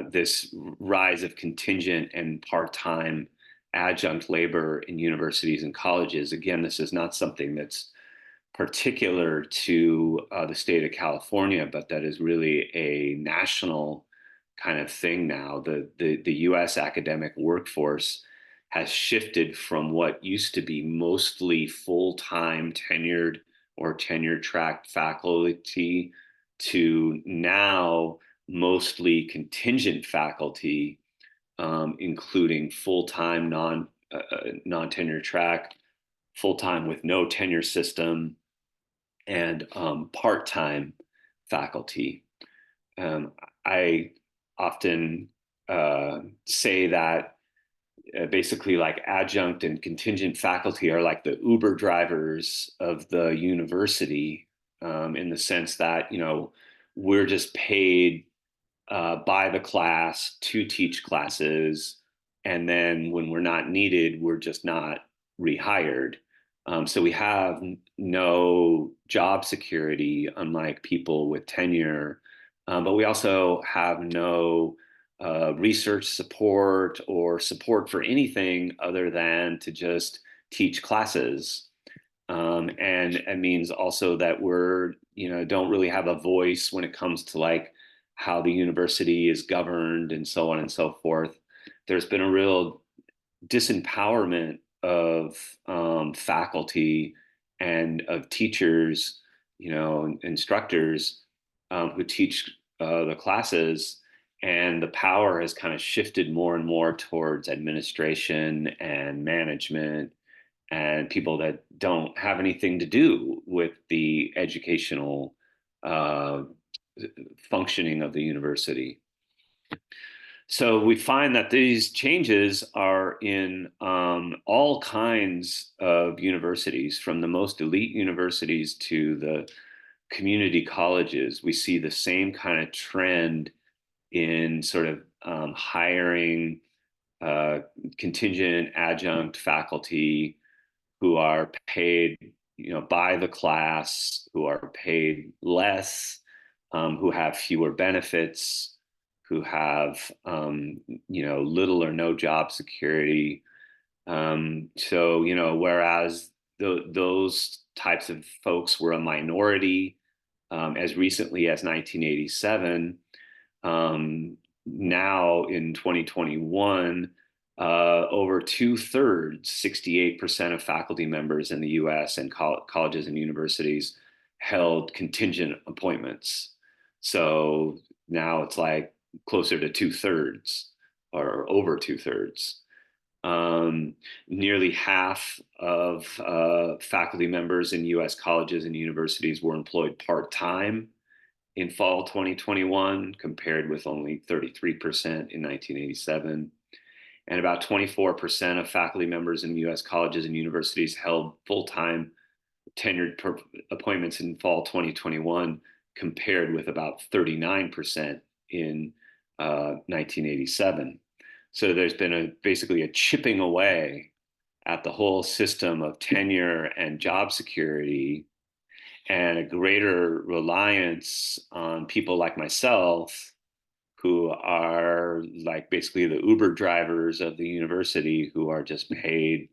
this rise of contingent and part-time adjunct labor in universities and colleges. Again, this is not something that's particular to the state of California, but that is really a national kind of thing now. The U.S. academic workforce has shifted from what used to be mostly full-time tenured or tenure track faculty to now mostly contingent faculty, including full-time non-tenure track, full-time with no tenure system, and part-time faculty. Um, I often say that basically like adjunct and contingent faculty are like the Uber drivers of the university, in the sense that, we're just paid by the class to teach classes. And then when we're not needed, we're just not rehired. So we have no job security, unlike people with tenure. But we also have no research support or support for anything other than to just teach classes. And it means also that we're, don't really have a voice when it comes to like how the university is governed and so on and so forth. There's been a real disempowerment of faculty and of teachers, instructors who teach the classes. And the power has kind of shifted more and more towards administration and management and people that don't have anything to do with the educational uh, functioning of the university. So we find that these changes are in all kinds of universities, from the most elite universities to the community colleges. We see the same kind of trend in sort of hiring uh, contingent adjunct faculty who are paid, by the class, who are paid less, who have fewer benefits, who have, little or no job security. So, whereas those types of folks were a minority as recently as 1987, now in 2021, over 2/3, 68% of faculty members in the US and colleges and universities held contingent appointments. So now it's like closer to 2/3 or over 2/3. Nearly half of faculty members in US colleges and universities were employed part-time in fall 2021, compared with only 33% in 1987. And about 24% of faculty members in US colleges and universities held full-time tenured appointments in fall 2021, compared with about 39% in 1987. So there's been basically a chipping away at the whole system of tenure and job security, and a greater reliance on people like myself, who are like basically the Uber drivers of the university, who are just paid,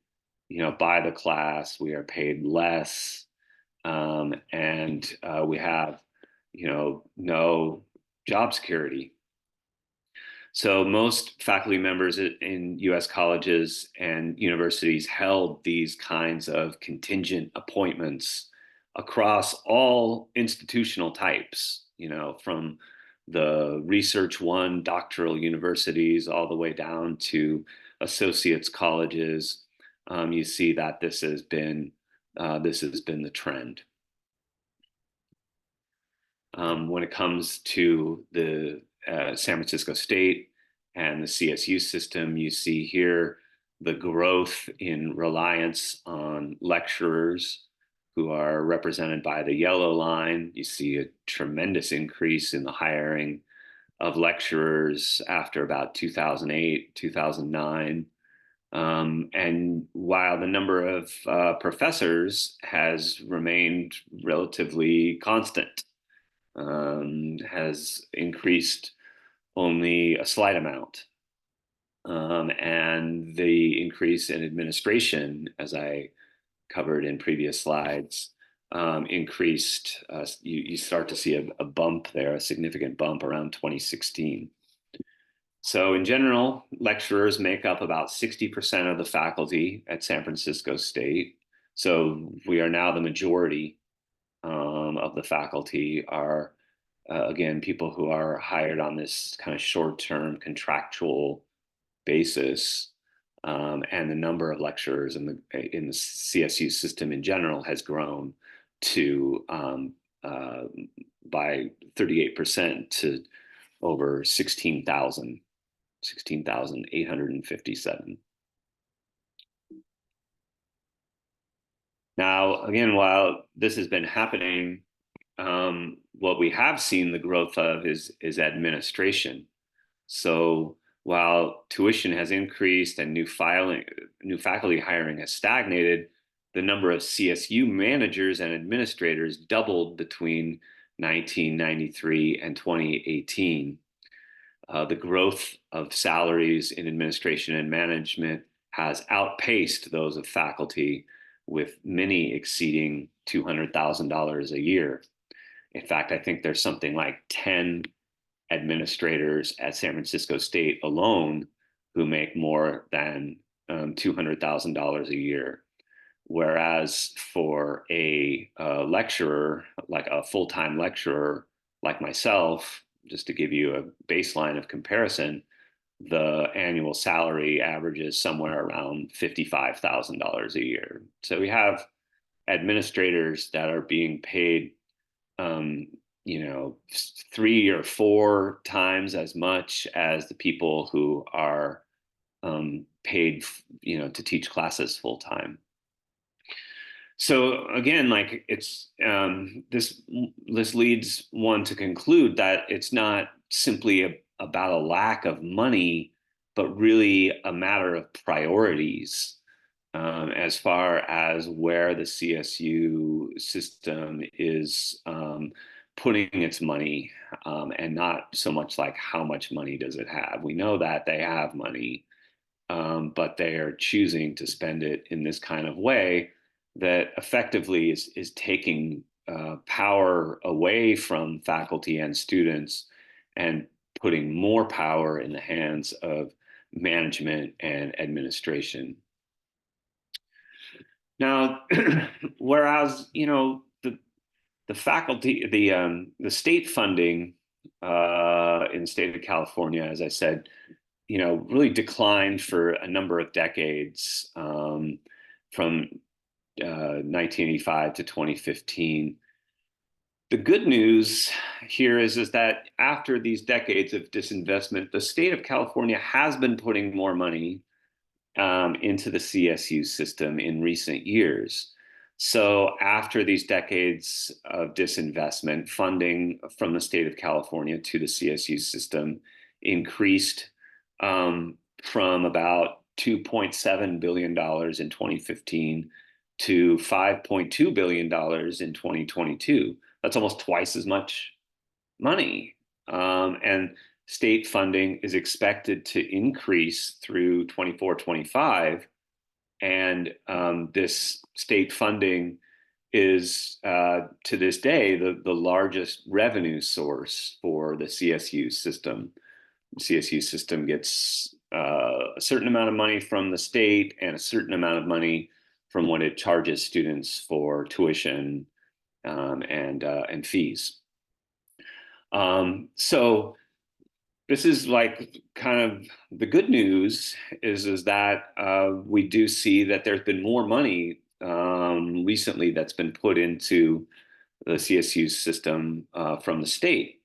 by the class. We are paid less, and we have, no job security. So most faculty members in U.S. colleges and universities held these kinds of contingent appointments across all institutional types, from the Research One doctoral universities all the way down to associates colleges. You see that this has been the trend. When it comes to the San Francisco State and the CSU system, you see here the growth in reliance on lecturers, who are represented by the yellow line. You see a tremendous increase in the hiring of lecturers after about 2008, 2009. And while the number of professors has remained relatively constant, has increased only a slight amount. And the increase in administration, as I covered in previous slides, increased. You start to see a bump there, a significant bump around 2016. So in general, lecturers make up about 60% of the faculty at San Francisco State. So we are now the majority of the faculty are, again, people who are hired on this kind of short-term contractual basis. and the number of lecturers in the CSU system in general has grown to uh, by 38% to over 16,857. Now, again, while this has been happening, what we have seen the growth of is administration. So while tuition has increased and new faculty hiring has stagnated, the number of CSU managers and administrators doubled between 1993 and 2018. The growth of salaries in administration and management has outpaced those of faculty, with many exceeding $200,000 a year. In fact, I think there's something like 10 administrators at San Francisco State alone who make more than $200,000 a year. Whereas for a lecturer, like a full-time lecturer like myself, just to give you a baseline of comparison, the annual salary averages somewhere around $55,000 a year. So we have administrators that are being paid, um, 3 or 4 times as much as the people who are paid, to teach classes full time. So again, like this leads one to conclude that it's not simply about a lack of money, but really a matter of priorities, as far as where the CSU system is putting its money, and not so much like how much money does it have. We know that they have money, but they are choosing to spend it in this kind of way that effectively is taking power away from faculty and students and putting more power in the hands of management and administration. Now, whereas the faculty, the state funding in the state of California, as I said, really declined for a number of decades, from 1985 to 2015. The good news here is that after these decades of disinvestment, the state of California has been putting more money into the CSU system in recent years. So after these decades of disinvestment, funding from the state of California to the CSU system increased, from about $2.7 billion in 2015 to $5.2 billion in 2022. That's almost twice as much money. And state funding is expected to increase through 24-25. And this state funding is, to this day, the largest revenue source for the CSU system. The CSU system gets a certain amount of money from the state and a certain amount of money from what it charges students for tuition, and fees. So this is like kind of the good news is that we do see that there's been more money recently that's been put into the CSU system from the state.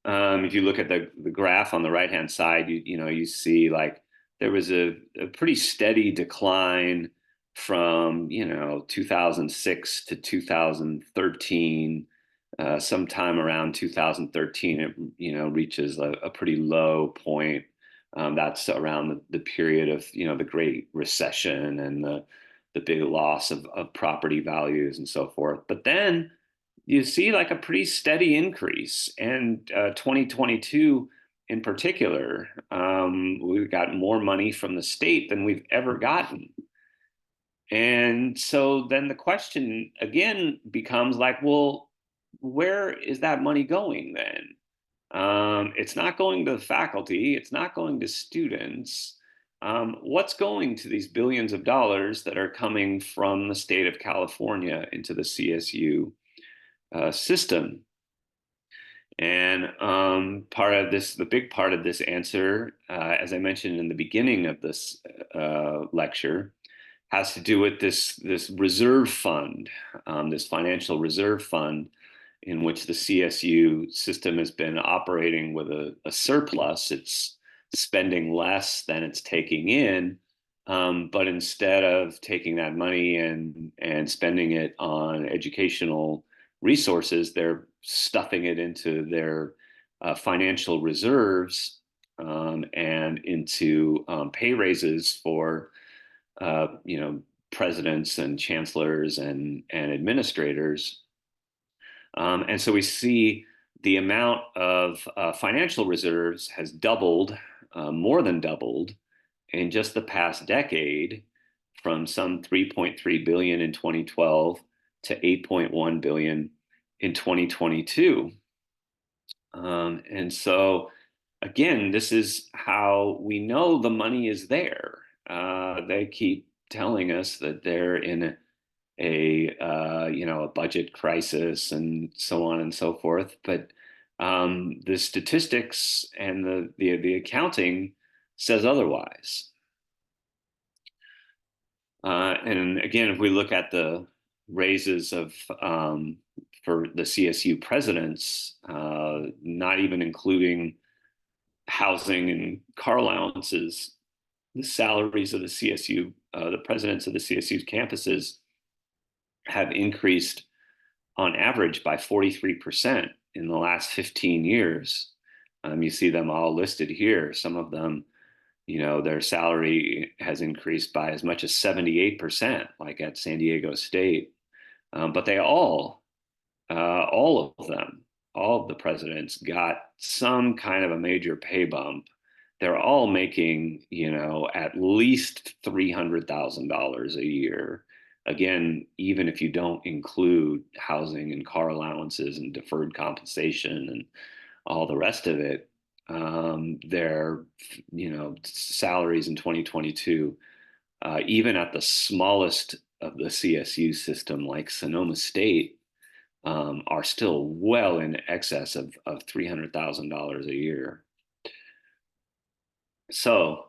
If you look at the graph on the right hand side, you see like there was a pretty steady decline from 2006 to 2013. Sometime around 2013, it reaches a pretty low point. That's around the period of the Great Recession and the big loss of property values and so forth. But then you see like a pretty steady increase, and 2022 in particular, we've got more money from the state than we've ever gotten. And so then the question again becomes like, well, where is that money going then? It's not going to the faculty, it's not going to students. What's going to these billions of dollars that are coming from the state of California into the CSU system? And the big part of this answer, as I mentioned in the beginning of this lecture has to do with this reserve fund, this financial reserve fund, in which the CSU system has been operating with a surplus. It's spending less than it's taking in, but instead of taking that money and spending it on educational resources, they're stuffing it into their financial reserves, and into pay raises for presidents and chancellors and administrators. And so we see the amount of financial reserves has doubled, more than doubled, in just the past decade, from some 3.3 billion in 2012 to 8.1 billion in 2022. And so, again, this is how we know the money is there. They keep telling us that they're in a budget crisis and so on and so forth, but the statistics and the accounting says otherwise. And again, if we look at the raises of for the CSU presidents, not even including housing and car allowances, the salaries of the CSU, the presidents of the CSU campuses have increased on average by 43% in the last 15 years. You see them all listed here. Some of them, their salary has increased by as much as 78%, like at San Diego State. But they all of them, all of the presidents got some kind of a major pay bump. They're all making, at least $300,000 a year. Again, even if you don't include housing and car allowances and deferred compensation and all the rest of it, their, salaries in 2022, even at the smallest of the CSU system, like Sonoma State, are still well in excess of $300,000 a year. So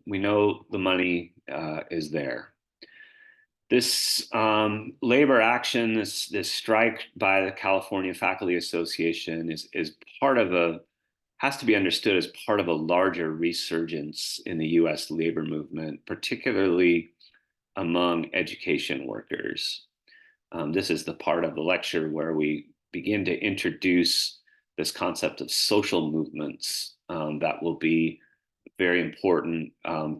we know the money is there. This labor action, this strike by the California Faculty Association is part of has to be understood as part of a larger resurgence in the U.S. labor movement, particularly among education workers. This is the part of the lecture where we begin to introduce this concept of social movements that will be very important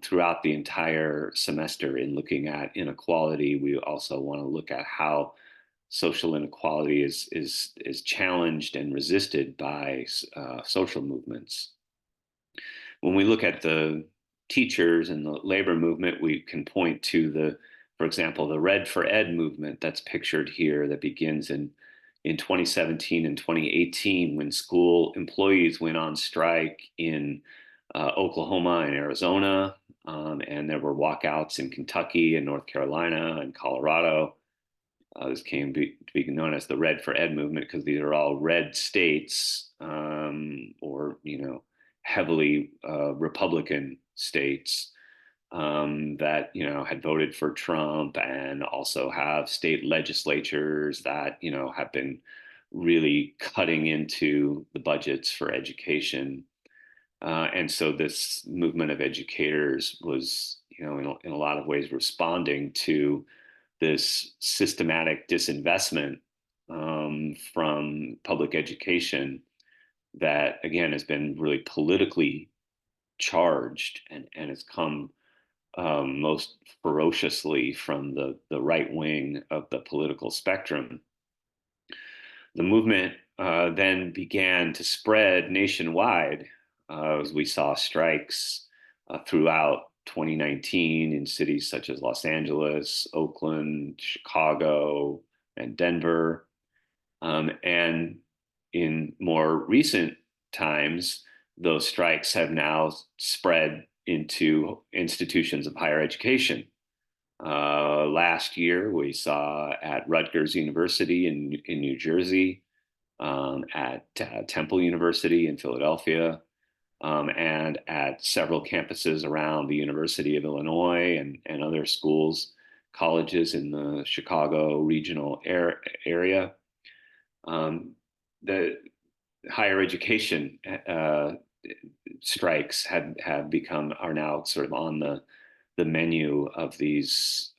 throughout the entire semester in looking at inequality. We also want to look at how social inequality is challenged and resisted by social movements. When we look at the teachers and the labor movement, we can point to for example, the Red for Ed movement that's pictured here, that begins in 2017 and 2018, when school employees went on strike in Oklahoma and Arizona, and there were walkouts in Kentucky and North Carolina and Colorado. This came to be known as the Red for Ed movement because these are all red states, or heavily Republican states, that had voted for Trump, and also have state legislatures that have been really cutting into the budgets for education. And so this movement of educators was, in a lot of ways responding to this systematic disinvestment from public education that, again, has been really politically charged and has come most ferociously from the right wing of the political spectrum. The movement then began to spread nationwide, as we saw strikes throughout 2019 in cities such as Los Angeles, Oakland, Chicago, and Denver. And in more recent times, those strikes have now spread into institutions of higher education. Last year, we saw at Rutgers University in New Jersey, at Temple University in Philadelphia, and at several campuses around the University of Illinois and other schools, colleges in the Chicago regional area. The higher education strikes have become are now sort of on the menu of these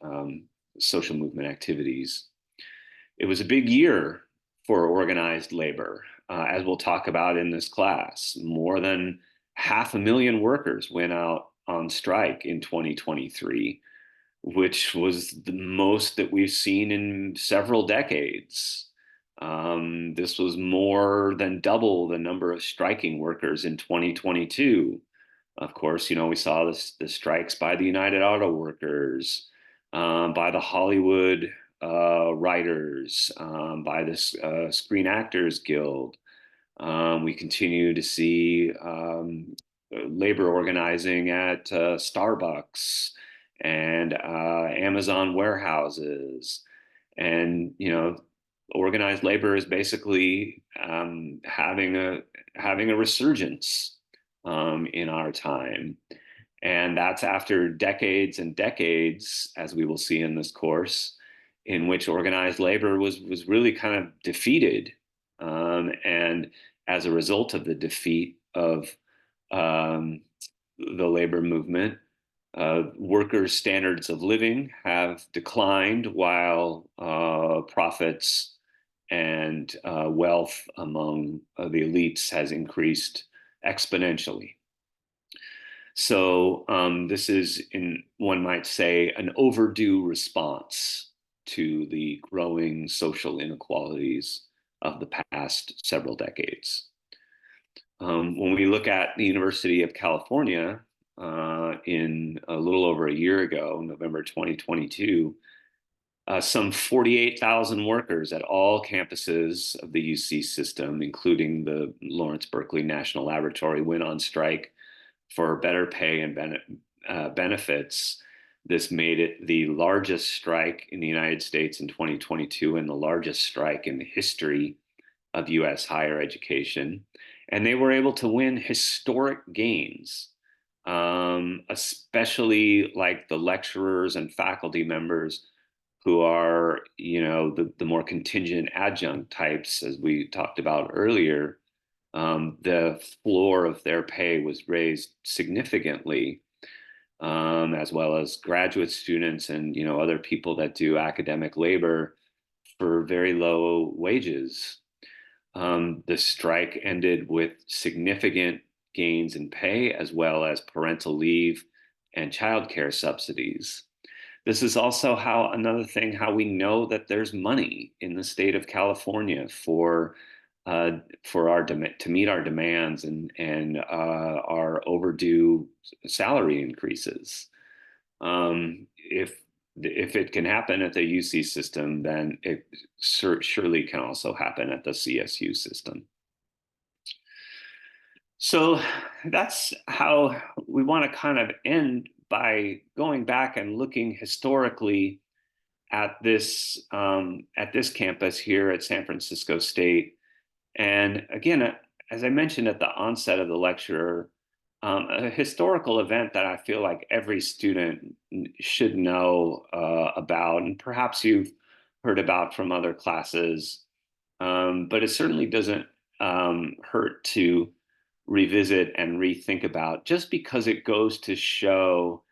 social movement activities. It was a big year for organized labor, as we'll talk about in this class. More than 500,000 workers went out on strike in 2023, which was the most that we've seen in several decades. This was more than double the number of striking workers in 2022. Of course, we saw the strikes by the United Auto Workers, by the Hollywood writers, by the Screen Actors Guild. We continue to see labor organizing at Starbucks and Amazon warehouses. And, organized labor is basically having a resurgence in our time. And that's after decades and decades, as we will see in this course, in which organized labor was really kind of defeated. And as a result of the defeat of the labor movement, workers' standards of living have declined while profits and wealth among the elites has increased exponentially. So this is, one might say, an overdue response to the growing social inequalities of the past several decades. When we look at the University of California in a little over a year ago, November 2022, some 48,000 workers at all campuses of the UC system, including the Lawrence Berkeley National Laboratory, went on strike for better pay and benefits. This made it the largest strike in the United States in 2022 and the largest strike in the history of US higher education. And they were able to win historic gains, especially like the lecturers and faculty members who are, the more contingent adjunct types, as we talked about earlier. The floor of their pay was raised significantly, as well as graduate students and other people that do academic labor for very low wages. The strike ended with significant gains in pay, as well as parental leave and childcare subsidies. This is also another thing how we know that there's money in the state of California for to meet our demands and our overdue salary increases. If it can happen at the UC system, then it surely can also happen at the CSU system. So that's how we want to kind of end, by going back and looking historically at this campus here at San Francisco State. And again, as I mentioned at the onset of the lecture, a historical event that I feel like every student should know about, and perhaps you've heard about from other classes, but it certainly doesn't hurt to revisit and rethink about, just because it goes to show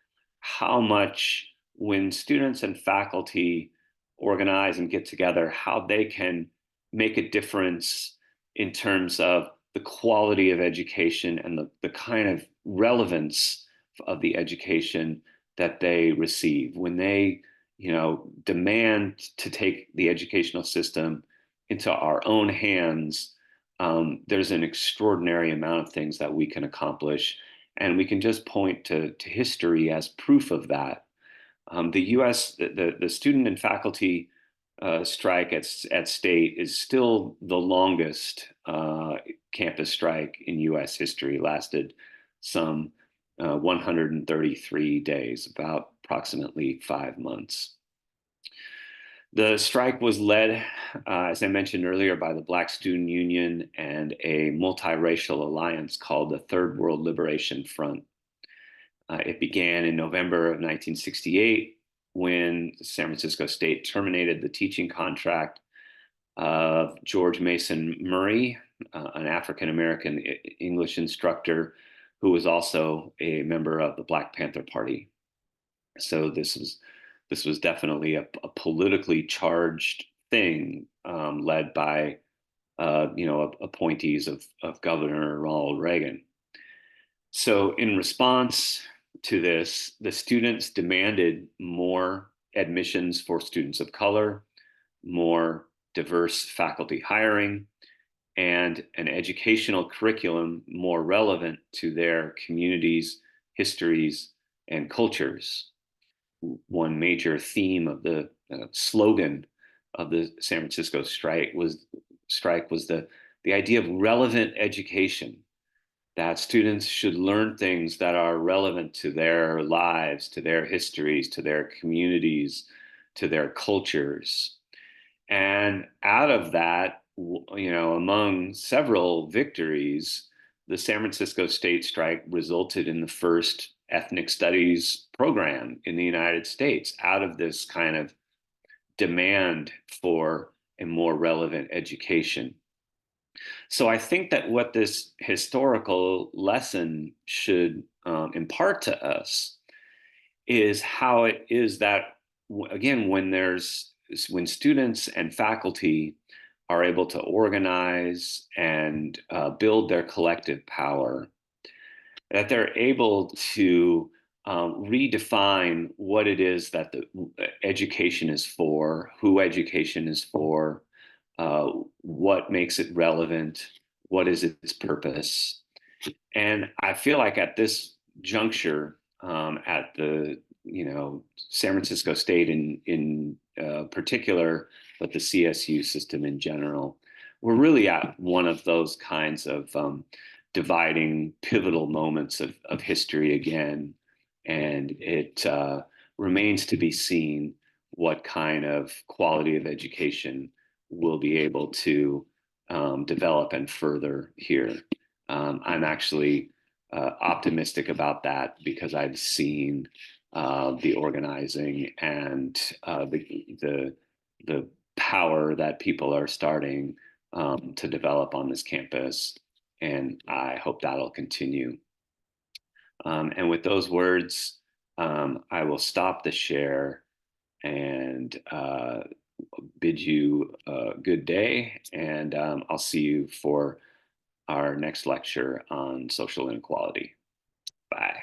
how much, when students and faculty organize and get together, how they can make a difference in terms of the quality of education and the kind of relevance of the education that they receive. When they, demand to take the educational system into our own hands, there's an extraordinary amount of things that we can accomplish. And we can just point to history as proof of that. The student and faculty strike at State is still the longest campus strike in US history. It lasted some 133 days, about approximately 5 months. The strike was led, as I mentioned earlier, by the Black Student Union and a multiracial alliance called the Third World Liberation Front. It began in November of 1968 when San Francisco State terminated the teaching contract of George Mason Murray, an African American English instructor who was also a member of the Black Panther Party. So this was definitely a politically charged thing, led by appointees of Governor Ronald Reagan. So in response to this, the students demanded more admissions for students of color, more diverse faculty hiring, and an educational curriculum more relevant to their communities, histories, and cultures. One major theme of the slogan of the San Francisco strike was the idea of relevant education, that students should learn things that are relevant to their lives, to their histories, to their communities, to their cultures. And out of that, among several victories, the San Francisco State strike resulted in the first ethnic studies program in the United States out of this kind of demand for a more relevant education. So I think that what this historical lesson should impart to us is how it is that, again, when students and faculty are able to organize and build their collective power, that they're able to redefine what it is that the education is for, who education is for, what makes it relevant, what is its purpose. And I feel like at this juncture, at the San Francisco State in particular, but the CSU system in general, we're really at one of those kinds of dividing pivotal moments of history again, and it remains to be seen what kind of quality of education we'll be able to develop and further here. I'm actually optimistic about that because I've seen the organizing and the power that people are starting to develop on this campus, and I hope that'll continue. And with those words, I will stop the share and bid you a good day, and I'll see you for our next lecture on social inequality. Bye.